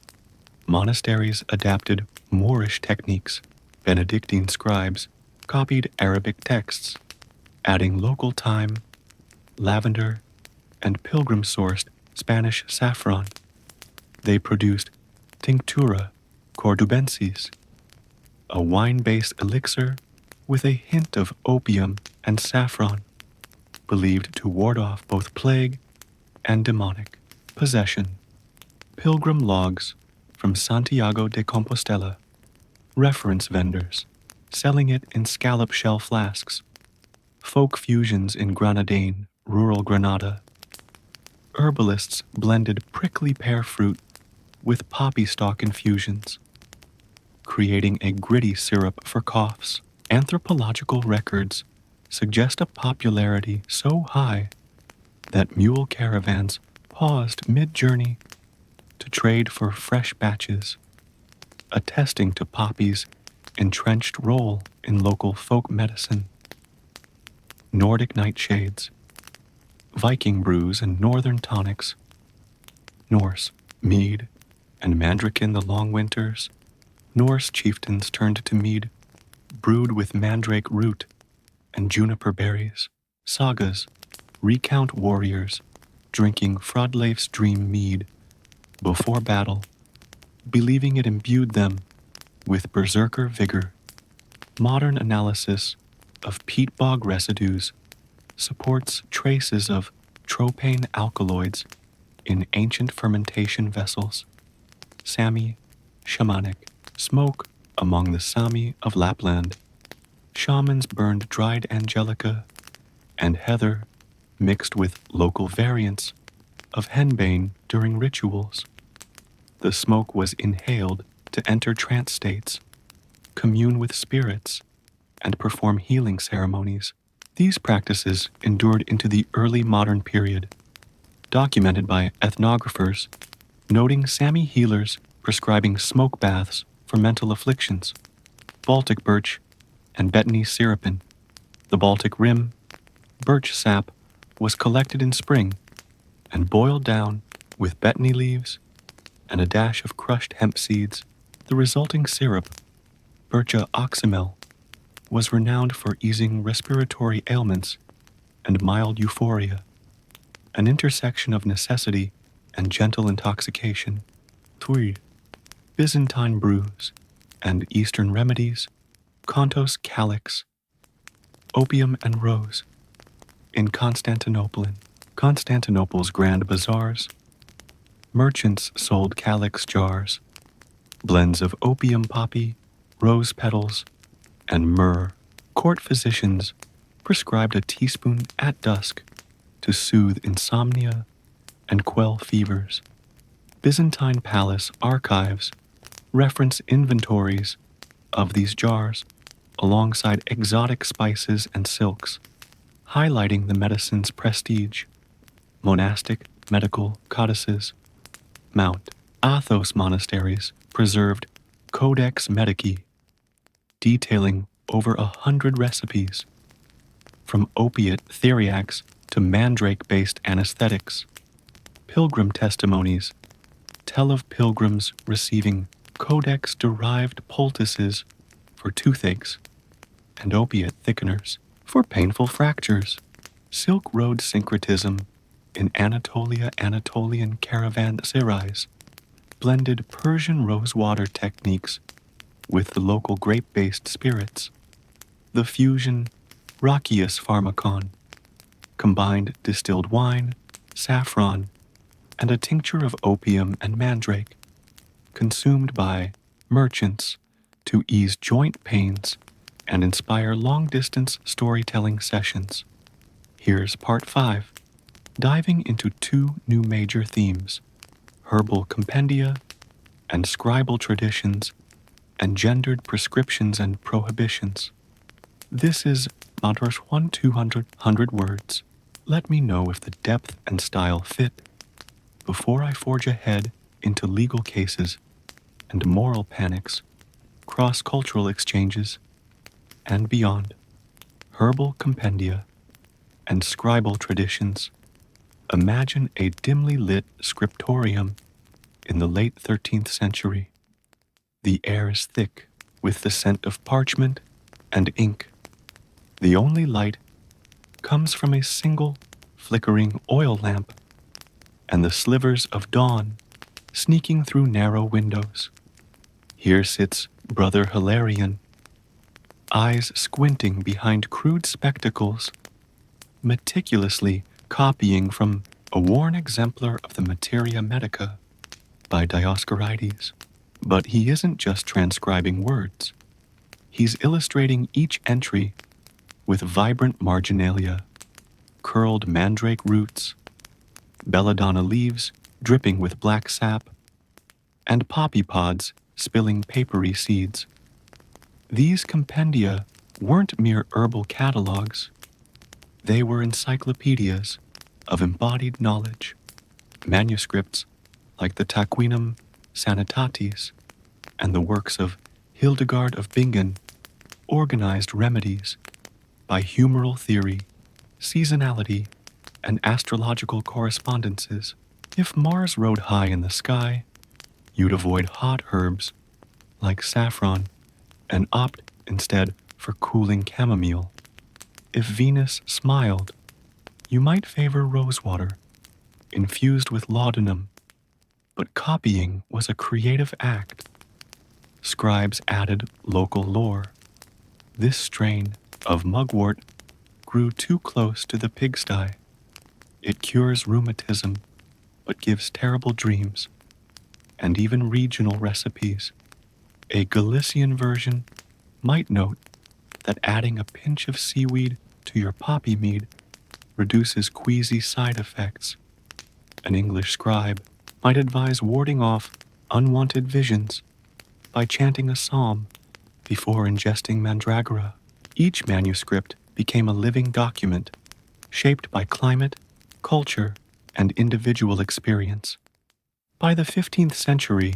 monasteries adapted Moorish techniques. Benedictine scribes copied Arabic texts, adding local thyme, lavender, and pilgrim-sourced Spanish saffron. They produced tinctura cordubensis, a wine-based elixir with a hint of opium and saffron, believed to ward off both plague and demonic possession. Pilgrim logs from Santiago de Compostela, reference vendors selling it in scallop shell flasks, folk fusions in Granadine, rural Granada. Herbalists blended prickly pear fruit with poppy stalk infusions, creating a gritty syrup for coughs. Anthropological records suggest a popularity so high that mule caravans paused mid-journey to to trade for fresh batches, attesting to poppy's entrenched role in local folk medicine. Nordic nightshades, Viking brews and northern tonics, Norse mead and mandrake in the long winters. Norse chieftains turned to mead, brewed with mandrake root and juniper berries. Sagas recount warriors drinking Frodleif's dream mead before battle, believing it imbued them with berserker vigor. Modern analysis of peat bog residues supports traces of tropane alkaloids in ancient fermentation vessels. Sami, shamanic, smoke among the Sami of Lapland. Shamans burned dried angelica and heather mixed with local variants of henbane during rituals. The smoke was inhaled to enter trance states, commune with spirits, and perform healing ceremonies. These practices endured into the early modern period, documented by ethnographers, noting Sami healers prescribing smoke baths for mental afflictions. Baltic birch and betony syrupin. The Baltic rim, birch sap, was collected in spring and boiled down with betony leaves and a dash of crushed hemp seeds. The resulting syrup, Bircha oxymel, was renowned for easing respiratory ailments and mild euphoria, an intersection of necessity and gentle intoxication. Tui, Byzantine brews and Eastern remedies, Contos calyx, opium and rose. In Constantinople's grand bazaars, merchants sold calyx jars, blends of opium poppy, rose petals, and myrrh. Court physicians prescribed a teaspoon at dusk to soothe insomnia and quell fevers. Byzantine palace archives reference inventories of these jars alongside exotic spices and silks, highlighting the medicine's prestige. Monastic medical codices. Mount Athos monasteries preserved Codex Medici, detailing over 100 recipes, from opiate theriacs to mandrake-based anesthetics. Pilgrim testimonies tell of pilgrims receiving codex-derived poultices for toothaches and opiate thickeners for painful fractures. Silk Road syncretism in Anatolian caravanserais blended Persian rosewater techniques with the local grape-based spirits. The fusion Rhachius pharmacon combined distilled wine, saffron, and a tincture of opium and mandrake, consumed by merchants to ease joint pains and inspire long-distance storytelling sessions. Here's part 5, diving into 2 new major themes: herbal compendia and scribal traditions and gendered prescriptions and prohibitions. This is Montrose 100 words. Let me know if the depth and style fit before I forge ahead into legal cases and moral panics, cross-cultural exchanges, and beyond. Herbal compendia and scribal traditions. Imagine a dimly lit scriptorium in the late 13th century. The air is thick with the scent of parchment and ink. The only light comes from a single flickering oil lamp and the slivers of dawn sneaking through narrow windows. Here sits Brother Hilarion, eyes squinting behind crude spectacles, meticulously copying from a worn exemplar of the Materia Medica by Dioscorides. But he isn't just transcribing words. He's illustrating each entry with vibrant marginalia, curled mandrake roots, belladonna leaves dripping with black sap, and poppy pods spilling papery seeds. These compendia weren't mere herbal catalogs. They were encyclopedias of embodied knowledge, manuscripts like the Taquinum Sanitatis and the works of Hildegard of Bingen, organized remedies by humoral theory, seasonality, and astrological correspondences. If Mars rode high in the sky, you'd avoid hot herbs like saffron and opt instead for cooling chamomile. If Venus smiled, you might favor rosewater infused with laudanum. But copying was a creative act. Scribes added local lore. This strain of mugwort grew too close to the pigsty. It cures rheumatism, but gives terrible dreams, and even regional recipes. A Galician version might note that adding a pinch of seaweed to your poppy mead reduces queasy side effects. An English scribe might advise warding off unwanted visions by chanting a psalm before ingesting mandragora. Each manuscript became a living document, shaped by climate, culture, and individual experience. By the 15th century,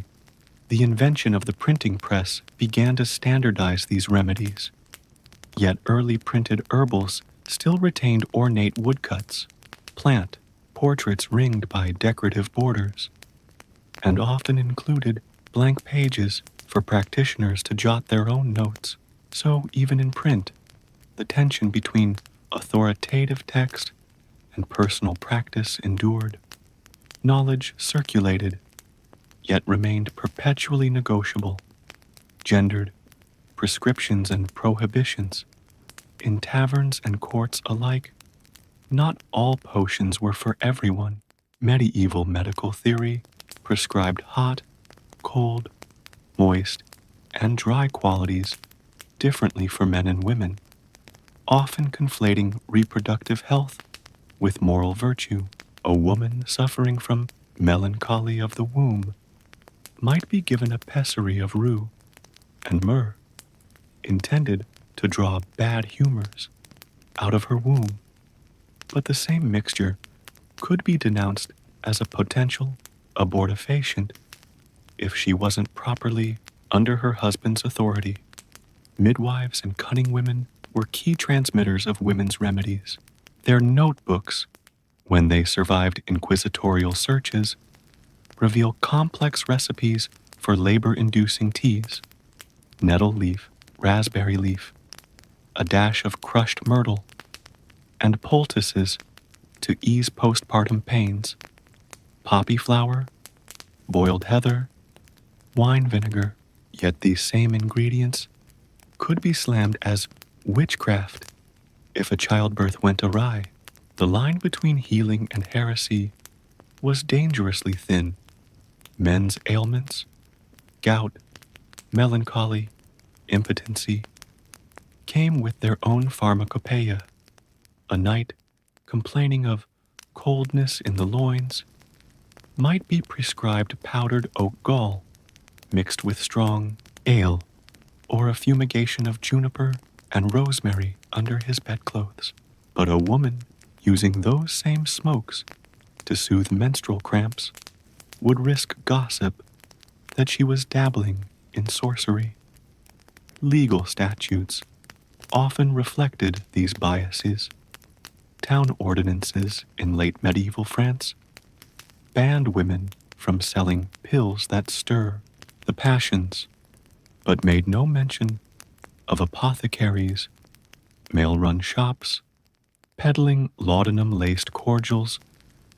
the invention of the printing press began to standardize these remedies. Yet early printed herbals still retained ornate woodcuts, plant portraits ringed by decorative borders, and often included blank pages for practitioners to jot their own notes. So even in print, the tension between authoritative text and personal practice endured. Knowledge circulated, yet remained perpetually negotiable, gendered, prescriptions and prohibitions. In taverns and courts alike, not all potions were for everyone. Medieval medical theory prescribed hot, cold, moist, and dry qualities differently for men and women, often conflating reproductive health with moral virtue. A woman suffering from melancholy of the womb might be given a pessary of rue and myrrh, intended to draw bad humors out of her womb. But the same mixture could be denounced as a potential abortifacient if she wasn't properly under her husband's authority. Midwives and cunning women were key transmitters of women's remedies. Their notebooks, when they survived inquisitorial searches, reveal complex recipes for labor-inducing teas: nettle leaf, raspberry leaf, a dash of crushed myrtle, and poultices to ease postpartum pains: poppy flower, boiled heather, wine vinegar. Yet these same ingredients could be slammed as witchcraft if a childbirth went awry. The line between healing and heresy was dangerously thin. Men's ailments, gout, melancholy, impotency, came with their own pharmacopoeia. A knight complaining of coldness in the loins might be prescribed powdered oak gall mixed with strong ale, or a fumigation of juniper and rosemary under his bedclothes. But a woman using those same smokes to soothe menstrual cramps would risk gossip that she was dabbling in sorcery. Legal statutes often reflected these biases. Town ordinances in late medieval France banned women from selling pills that stir the passions, but made no mention of apothecaries, mail-run shops, peddling laudanum-laced cordials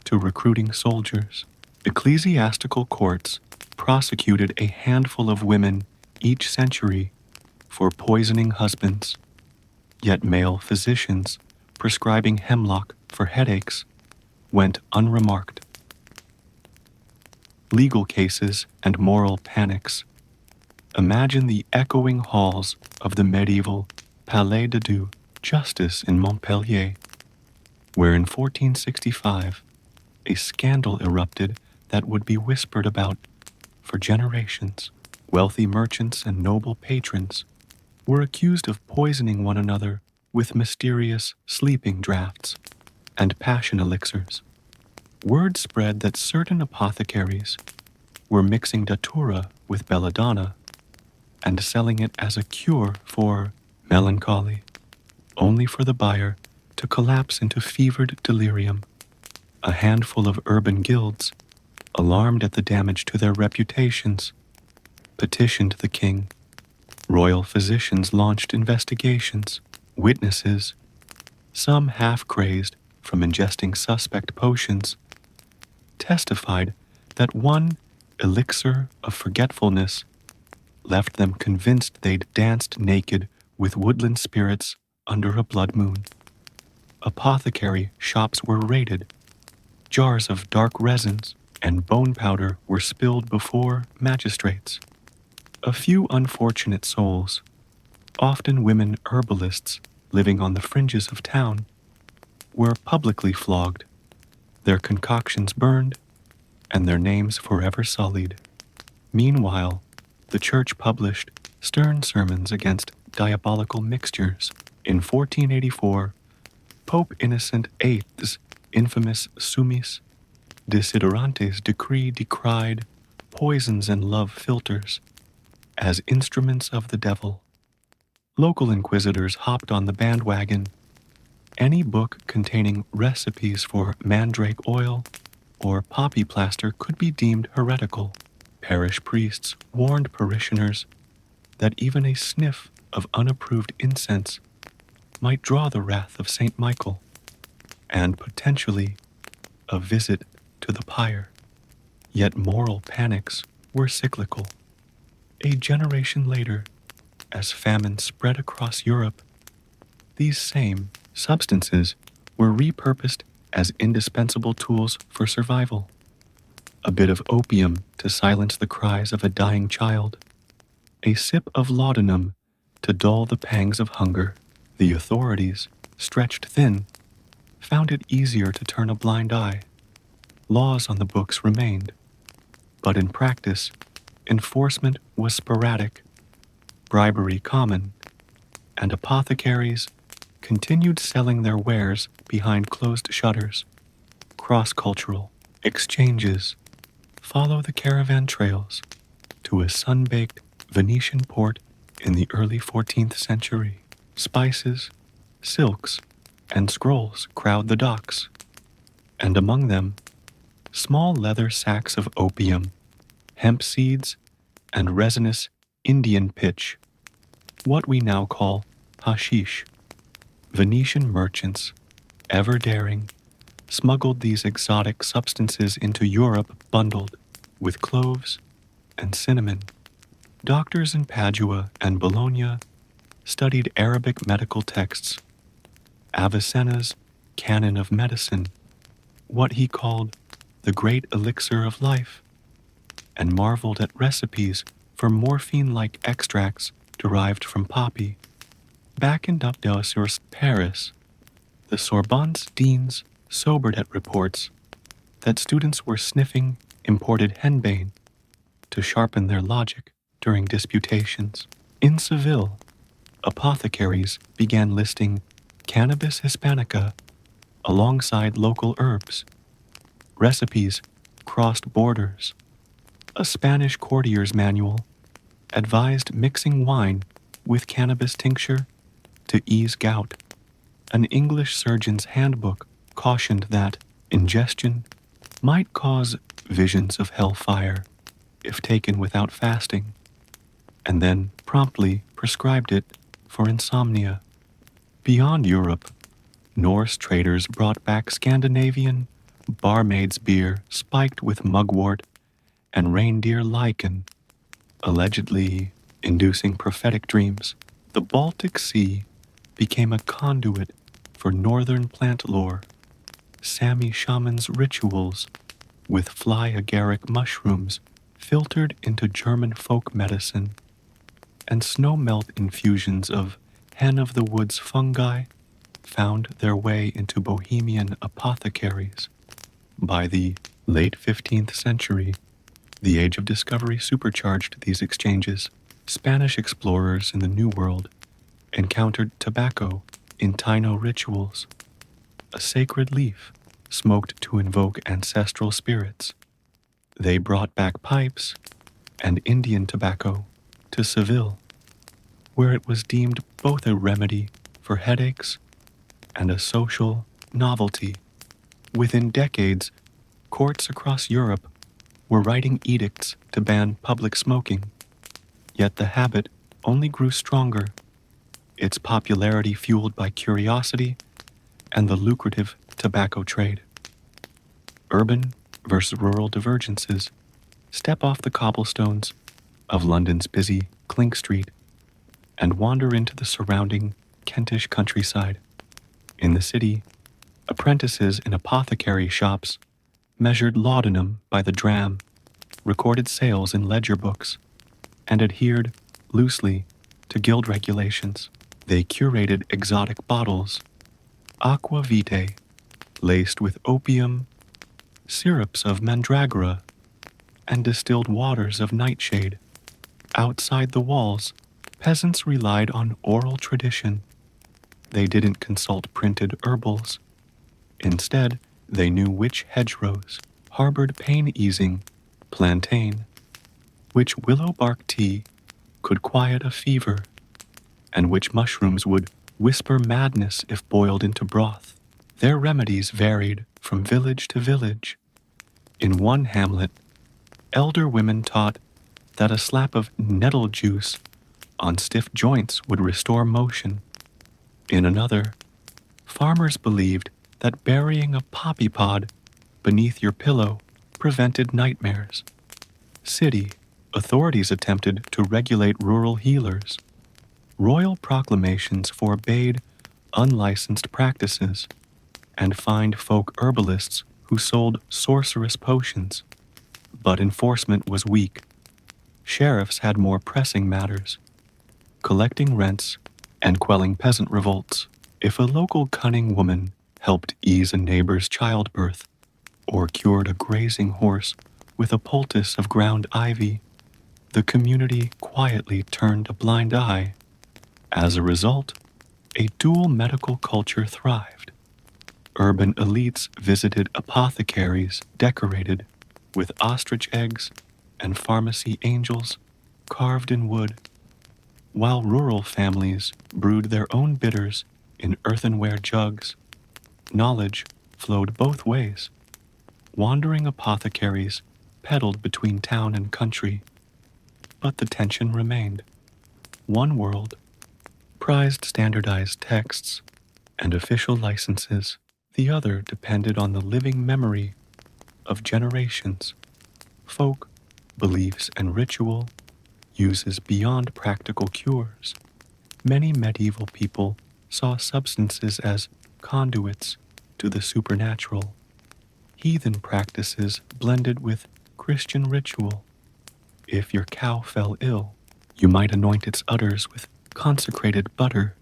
to recruiting soldiers. Ecclesiastical courts prosecuted a handful of women each century for poisoning husbands, yet male physicians prescribing hemlock for headaches went unremarked. Legal cases and moral panics. Imagine the echoing halls of the medieval Palais de Dieu Justice in Montpellier, where in 1465 a scandal erupted that would be whispered about for generations. Wealthy merchants and noble patrons were accused of poisoning one another with mysterious sleeping draughts and passion elixirs. Word spread that certain apothecaries were mixing datura with belladonna and selling it as a cure for melancholy, only for the buyer to collapse into fevered delirium. A handful of urban guilds, alarmed at the damage to their reputations, petitioned the king. Royal physicians launched investigations. Witnesses, some half-crazed from ingesting suspect potions, testified that one elixir of forgetfulness left them convinced they'd danced naked with woodland spirits under a blood moon. Apothecary shops were raided. Jars of dark resins and bone powder were spilled before magistrates. A few unfortunate souls, often women herbalists living on the fringes of town, were publicly flogged, their concoctions burned, and their names forever sullied. Meanwhile, the church published stern sermons against diabolical mixtures. In 1484, Pope Innocent VIII's infamous Summis Desiderantes decree decried poisons and love philters as instruments of the devil. Local inquisitors hopped on the bandwagon. Any book containing recipes for mandrake oil or poppy plaster could be deemed heretical. Parish priests warned parishioners that even a sniff of unapproved incense might draw the wrath of St. Michael and potentially a visit to the pyre. Yet moral panics were cyclical. A generation later, as famine spread across Europe, these same substances were repurposed as indispensable tools for survival. A bit of opium to silence the cries of a dying child, a sip of laudanum to dull the pangs of hunger. The authorities, stretched thin, found it easier to turn a blind eye. Laws on the books remained, but in practice, enforcement was sporadic, bribery common, and apothecaries continued selling their wares behind closed shutters. Cross-cultural exchanges follow the caravan trails to a sun-baked Venetian port in the early 14th century. Spices, silks, and scrolls crowd the docks, and among them, small leather sacks of opium, hemp seeds, and resinous Indian pitch, what we now call hashish. Venetian merchants, ever daring, smuggled these exotic substances into Europe bundled with cloves and cinnamon. Doctors in Padua and Bologna studied Arabic medical texts, Avicenna's Canon of Medicine, what he called the great elixir of life, and marveled at recipes for morphine-like extracts derived from poppy. Back in Dapdel-sur Paris, the Sorbonne's deans sobered at reports that students were sniffing imported henbane to sharpen their logic during disputations. In Seville, apothecaries began listing cannabis hispanica alongside local herbs. Recipes crossed borders. A Spanish courtier's manual advised mixing wine with cannabis tincture to ease gout. An English surgeon's handbook cautioned that ingestion might cause visions of hellfire if taken without fasting, and then promptly prescribed it for insomnia. Beyond Europe, Norse traders brought back Scandinavian barmaid's beer spiked with mugwort and reindeer lichen, allegedly inducing prophetic dreams. The Baltic Sea became a conduit for northern plant lore. Sami shamans' rituals with fly agaric mushrooms filtered into German folk medicine, and snowmelt infusions of hen-of-the-woods fungi found their way into Bohemian apothecaries. By the late 15th century, the Age of Discovery supercharged these exchanges. Spanish explorers in the New World encountered tobacco in Taino rituals, a sacred leaf smoked to invoke ancestral spirits. They brought back pipes and Indian tobacco to Seville, where it was deemed both a remedy for headaches and a social novelty. Within decades, courts across Europe were writing edicts to ban public smoking, yet the habit only grew stronger, its popularity fueled by curiosity and the lucrative tobacco trade. Urban versus rural divergences step off the cobblestones of London's busy Clink Street and wander into the surrounding Kentish countryside. In the city, apprentices in apothecary shops measured laudanum by the dram, recorded sales in ledger books, and adhered loosely to guild regulations. They curated exotic bottles, aqua vitae, laced with opium, syrups of mandragora, and distilled waters of nightshade. Outside the walls, peasants relied on oral tradition. They didn't consult printed herbals. Instead, they knew which hedgerows harbored pain-easing plantain, which willow bark tea could quiet a fever, and which mushrooms would whisper madness if boiled into broth. Their remedies varied from village to village. In one hamlet, elder women taught that a slap of nettle juice on stiff joints would restore motion. In another, farmers believed that burying a poppy pod beneath your pillow prevented nightmares. City authorities attempted to regulate rural healers. Royal proclamations forbade unlicensed practices and fined folk herbalists who sold sorcerous potions. But enforcement was weak. Sheriffs had more pressing matters, collecting rents and quelling peasant revolts. If a local cunning woman helped ease a neighbor's childbirth or cured a grazing horse with a poultice of ground ivy, the community quietly turned a blind eye. As a result, a dual medical culture thrived. Urban elites visited apothecaries decorated with ostrich eggs and pharmacy angels carved in wood, while rural families brewed their own bitters in earthenware jugs. Knowledge flowed both ways. Wandering apothecaries peddled between town and country, but the tension remained. One world prized standardized texts and official licenses. The other depended on the living memory of generations. Folk, beliefs, and ritual uses beyond practical cures. Many medieval people saw substances as conduits to the supernatural. Heathen practices blended with Christian ritual. If your cow fell ill, you might anoint its udders with consecrated butter,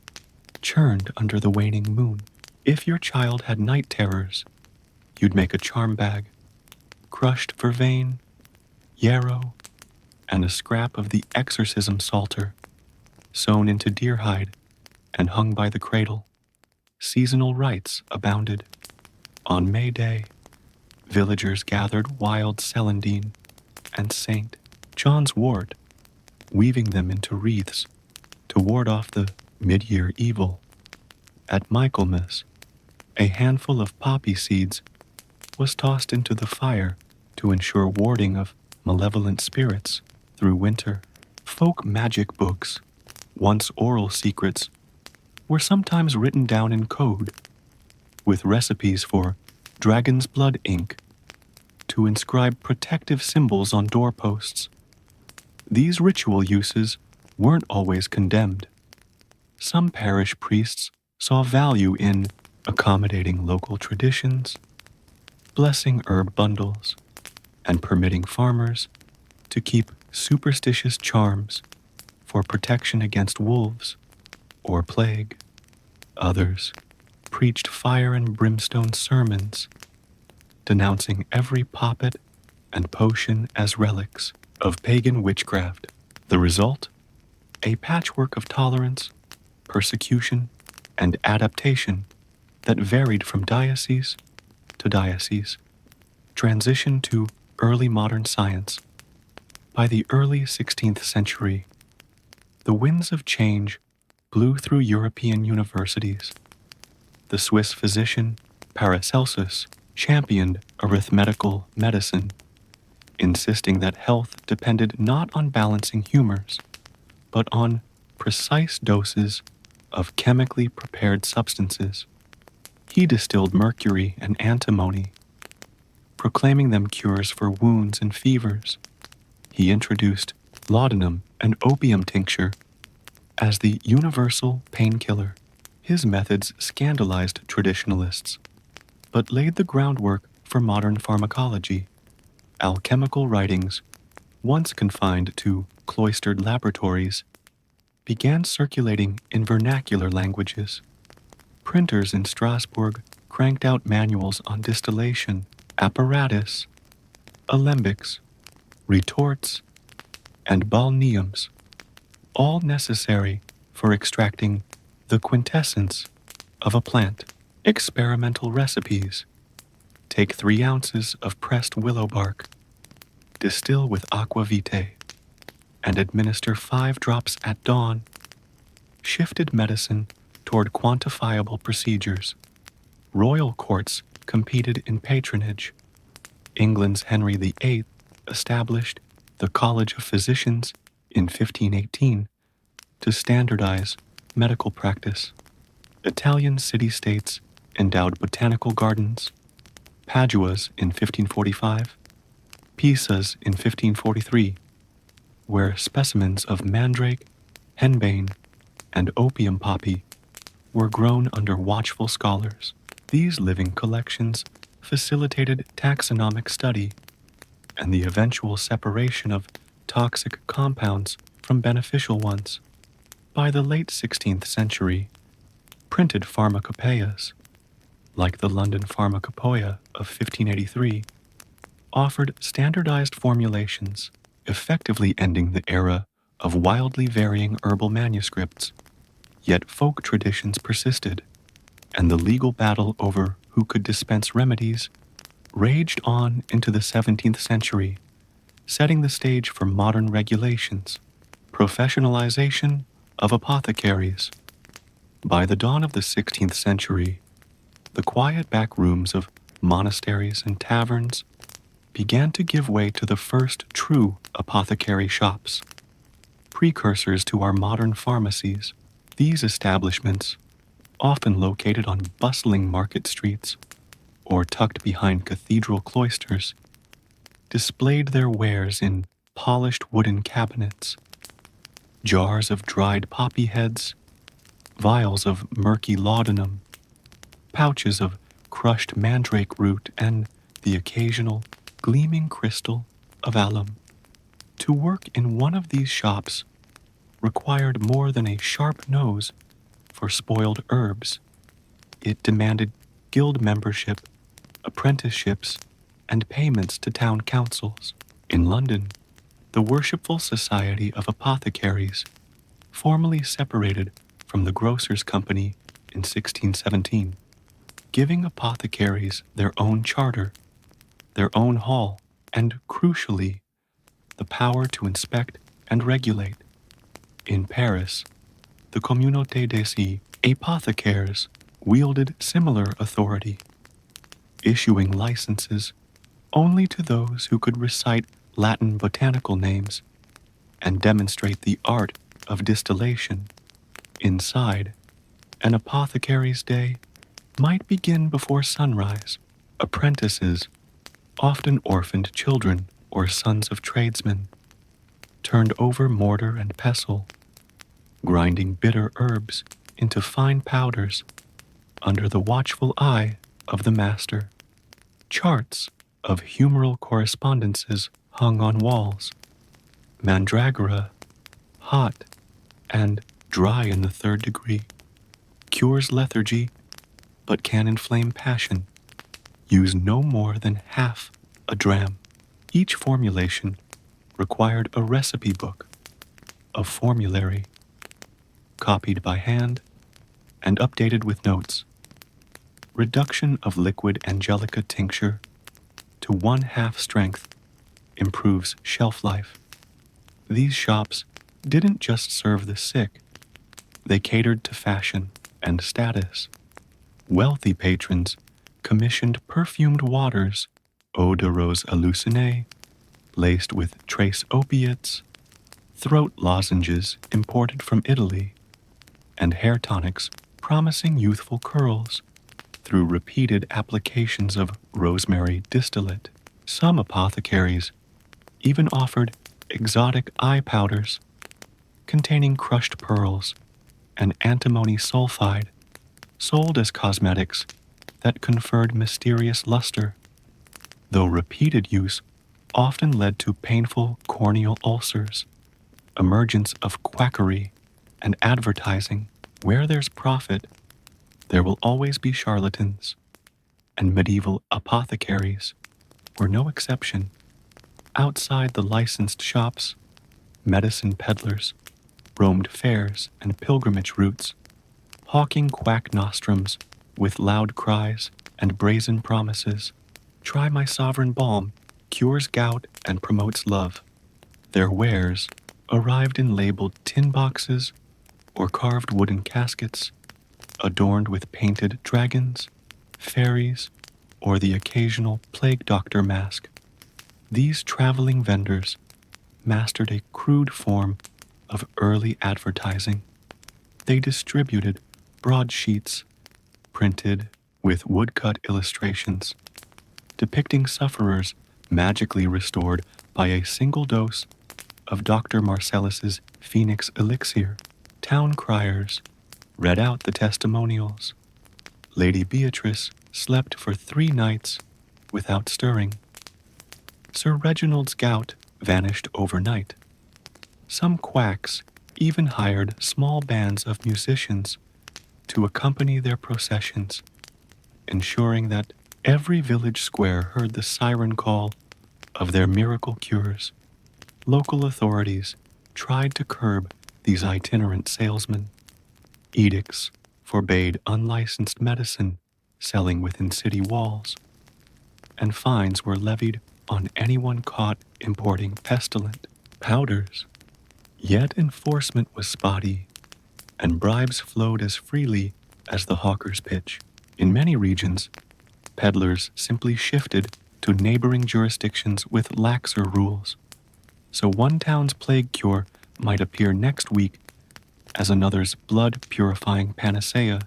churned under the waning moon. If your child had night terrors, you'd make a charm bag, crushed vervain, yarrow, and a scrap of the exorcism psalter, sewn into deer hide and hung by the cradle. Seasonal rites abounded. On May Day, villagers gathered wild celandine and St. John's wort, weaving them into wreaths to ward off the mid-year evil. At Michaelmas, a handful of poppy seeds was tossed into the fire to ensure warding of malevolent spirits through winter. Folk magic books, once oral secrets, were sometimes written down in code, with recipes for dragon's blood ink to inscribe protective symbols on doorposts. These ritual uses weren't always condemned. Some parish priests saw value in accommodating local traditions, blessing herb bundles, and permitting farmers to keep superstitious charms for protection against wolves or plague. Others preached fire and brimstone sermons, denouncing every poppet and potion as relics of pagan witchcraft. The result? A patchwork of tolerance, persecution, and adaptation that varied from diocese diocese, transitioned to early modern science. By the early 16th century, the winds of change blew through European universities. The Swiss physician Paracelsus championed arithmetical medicine, insisting that health depended not on balancing humors, but on precise doses of chemically prepared substances. He distilled mercury and antimony, proclaiming them cures for wounds and fevers. He introduced laudanum and opium tincture as the universal painkiller. His methods scandalized traditionalists, but laid the groundwork for modern pharmacology. Alchemical writings, once confined to cloistered laboratories, began circulating in vernacular languages. Printers in Strasbourg cranked out manuals on distillation, apparatus, alembics, retorts, and balneums, all necessary for extracting the quintessence of a plant. Experimental recipes. Take 3 ounces of pressed willow bark, distill with aqua vitae, and administer 5 drops at dawn. Shifted medicine toward quantifiable procedures. Royal courts competed in patronage. England's Henry VIII established the College of Physicians in 1518 to standardize medical practice. Italian city-states endowed botanical gardens. Padua's in 1545, Pisa's in 1543, where specimens of mandrake, henbane, and opium poppy were grown under watchful scholars. These living collections facilitated taxonomic study and the eventual separation of toxic compounds from beneficial ones. By the late 16th century, printed pharmacopoeias, like the London Pharmacopoeia of 1583, offered standardized formulations, effectively ending the era of wildly varying herbal manuscripts. Yet folk traditions persisted, and the legal battle over who could dispense remedies raged on into the 17th century, setting the stage for modern regulations. Professionalization of apothecaries. By the dawn of the 16th century, the quiet back rooms of monasteries and taverns began to give way to the first true apothecary shops, precursors to our modern pharmacies. These establishments, often located on bustling market streets or tucked behind cathedral cloisters, displayed their wares in polished wooden cabinets, jars of dried poppy heads, vials of murky laudanum, pouches of crushed mandrake root, and the occasional gleaming crystal of alum. To work in one of these shops required more than a sharp nose for spoiled herbs. It demanded guild membership, apprenticeships, and payments to town councils. In London, the Worshipful Society of Apothecaries formally separated from the Grocers' Company in 1617, giving apothecaries their own charter, their own hall, and, crucially, the power to inspect and regulate. In Paris, the Communauté des Apothecaires wielded similar authority, issuing licenses only to those who could recite Latin botanical names and demonstrate the art of distillation. Inside, an apothecary's day might begin before sunrise. Apprentices, often orphaned children or sons of tradesmen, turned over mortar and pestle, grinding bitter herbs into fine powders under the watchful eye of the master. Charts of humoral correspondences hung on walls. Mandragora, hot and dry in the 3rd degree, cures lethargy but can inflame passion. Use no more than half a dram. Each formulation required a recipe book, a formulary, copied by hand and updated with notes. Reduction of liquid angelica tincture to 1/2 strength improves shelf life. These shops didn't just serve the sick, they catered to fashion and status. Wealthy patrons commissioned perfumed waters, eau de rose hallucinée, laced with trace opiates, throat lozenges imported from Italy, and hair tonics promising youthful curls through repeated applications of rosemary distillate. Some apothecaries even offered exotic eye powders containing crushed pearls and antimony sulfide sold as cosmetics that conferred mysterious luster, though repeated use often led to painful corneal ulcers. Emergence of quackery and advertising. Where there's profit, there will always be charlatans, and medieval apothecaries were no exception. Outside the licensed shops, medicine peddlers roamed fairs and pilgrimage routes, hawking quack nostrums with loud cries and brazen promises. Try my sovereign balm, cures gout and promotes love. Their wares arrived in labeled tin boxes or carved wooden caskets, adorned with painted dragons, fairies, or the occasional plague doctor mask. These traveling vendors mastered a crude form of early advertising. They distributed broadsheets printed with woodcut illustrations, depicting sufferers magically restored by a single dose of Dr. Marcellus's Phoenix elixir. Town criers read out the testimonials. Lady Beatrice slept for 3 nights without stirring. Sir Reginald's gout vanished overnight. Some quacks even hired small bands of musicians to accompany their processions, ensuring that every village square heard the siren call of their miracle cures. Local authorities tried to curb these itinerant salesmen. Edicts forbade unlicensed medicine selling within city walls, and fines were levied on anyone caught importing pestilent powders. Yet enforcement was spotty, and bribes flowed as freely as the hawker's pitch. In many regions, peddlers simply shifted to neighboring jurisdictions with laxer rules, so one town's plague cure might appear next week as another's blood-purifying panacea.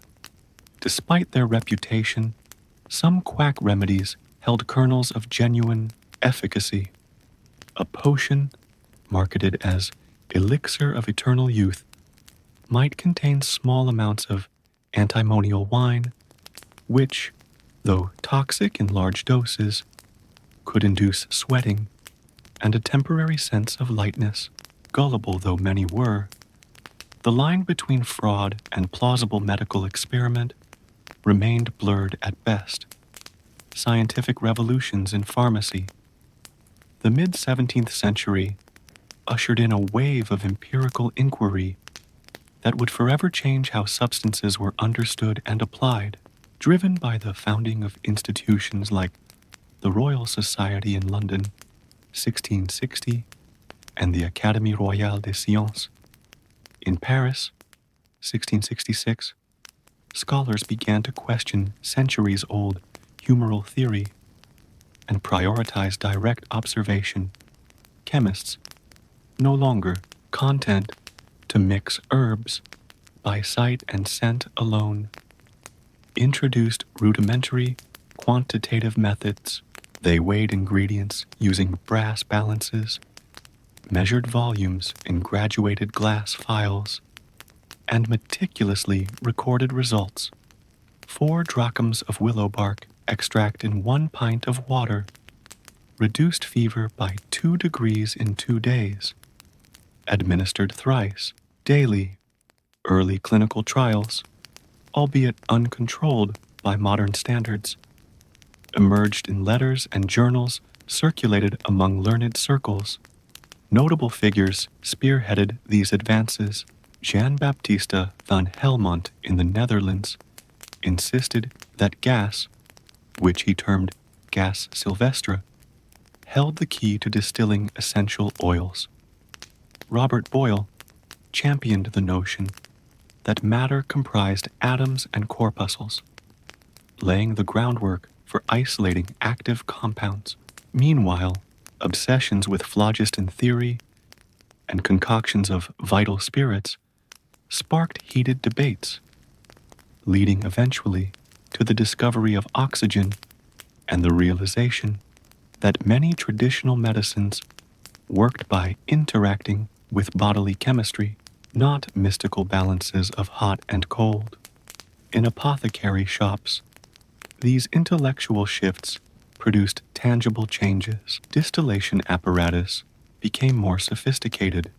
Despite their reputation, some quack remedies held kernels of genuine efficacy. A potion, marketed as elixir of eternal youth, might contain small amounts of antimonial wine, which, though toxic in large doses, could induce sweating and a temporary sense of lightness. Gullible though many were, the line between fraud and plausible medical experiment remained blurred at best. Scientific revolutions in pharmacy. The mid-17th century ushered in a wave of empirical inquiry that would forever change how substances were understood and applied, driven by the founding of institutions like the Royal Society in London, 1660, and the Académie Royale des Sciences. In Paris, 1666, scholars began to question centuries-old humoral theory and prioritize direct observation. Chemists, no longer content to mix herbs by sight and scent alone, introduced rudimentary quantitative methods. They weighed ingredients using brass balances, measured volumes in graduated glass vials, and meticulously recorded results. 4 drachms of willow bark extract in 1 pint of water reduced fever by 2 degrees in 2 days, administered thrice, daily. Early clinical trials, albeit uncontrolled by modern standards, emerged in letters and journals circulated among learned circles. Notable figures spearheaded these advances. Jan Baptista van Helmont in the Netherlands insisted that gas, which he termed gas sylvestre, held the key to distilling essential oils. Robert Boyle championed the notion that matter comprised atoms and corpuscles, laying the groundwork for isolating active compounds. Meanwhile, obsessions with phlogiston theory and concoctions of vital spirits sparked heated debates, leading eventually to the discovery of oxygen and the realization that many traditional medicines worked by interacting with bodily chemistry, not mystical balances of hot and cold. In apothecary shops, these intellectual shifts produced tangible changes. Distillation apparatus became more sophisticated.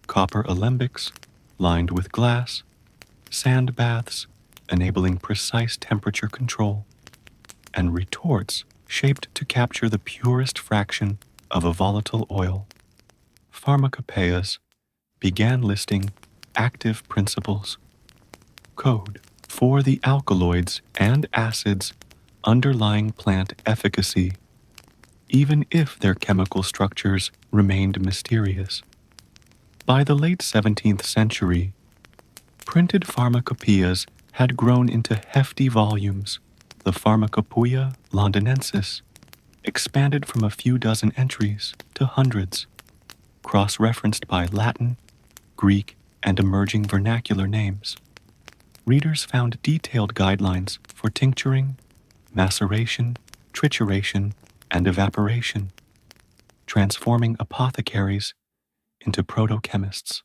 Copper alembics, lined with glass, sand baths, enabling precise temperature control, and retorts shaped to capture the purest fraction of a volatile oil. Pharmacopoeias began listing active principles, code, for the alkaloids and acids underlying plant efficacy, even if their chemical structures remained mysterious. By the late 17th century, printed pharmacopoeias had grown into hefty volumes. The Pharmacopoeia Londinensis expanded from a few dozen entries to hundreds, cross-referenced by Latin, Greek, and emerging vernacular names. Readers found detailed guidelines for tincturing, maceration, trituration, and evaporation, transforming apothecaries into proto-chemists.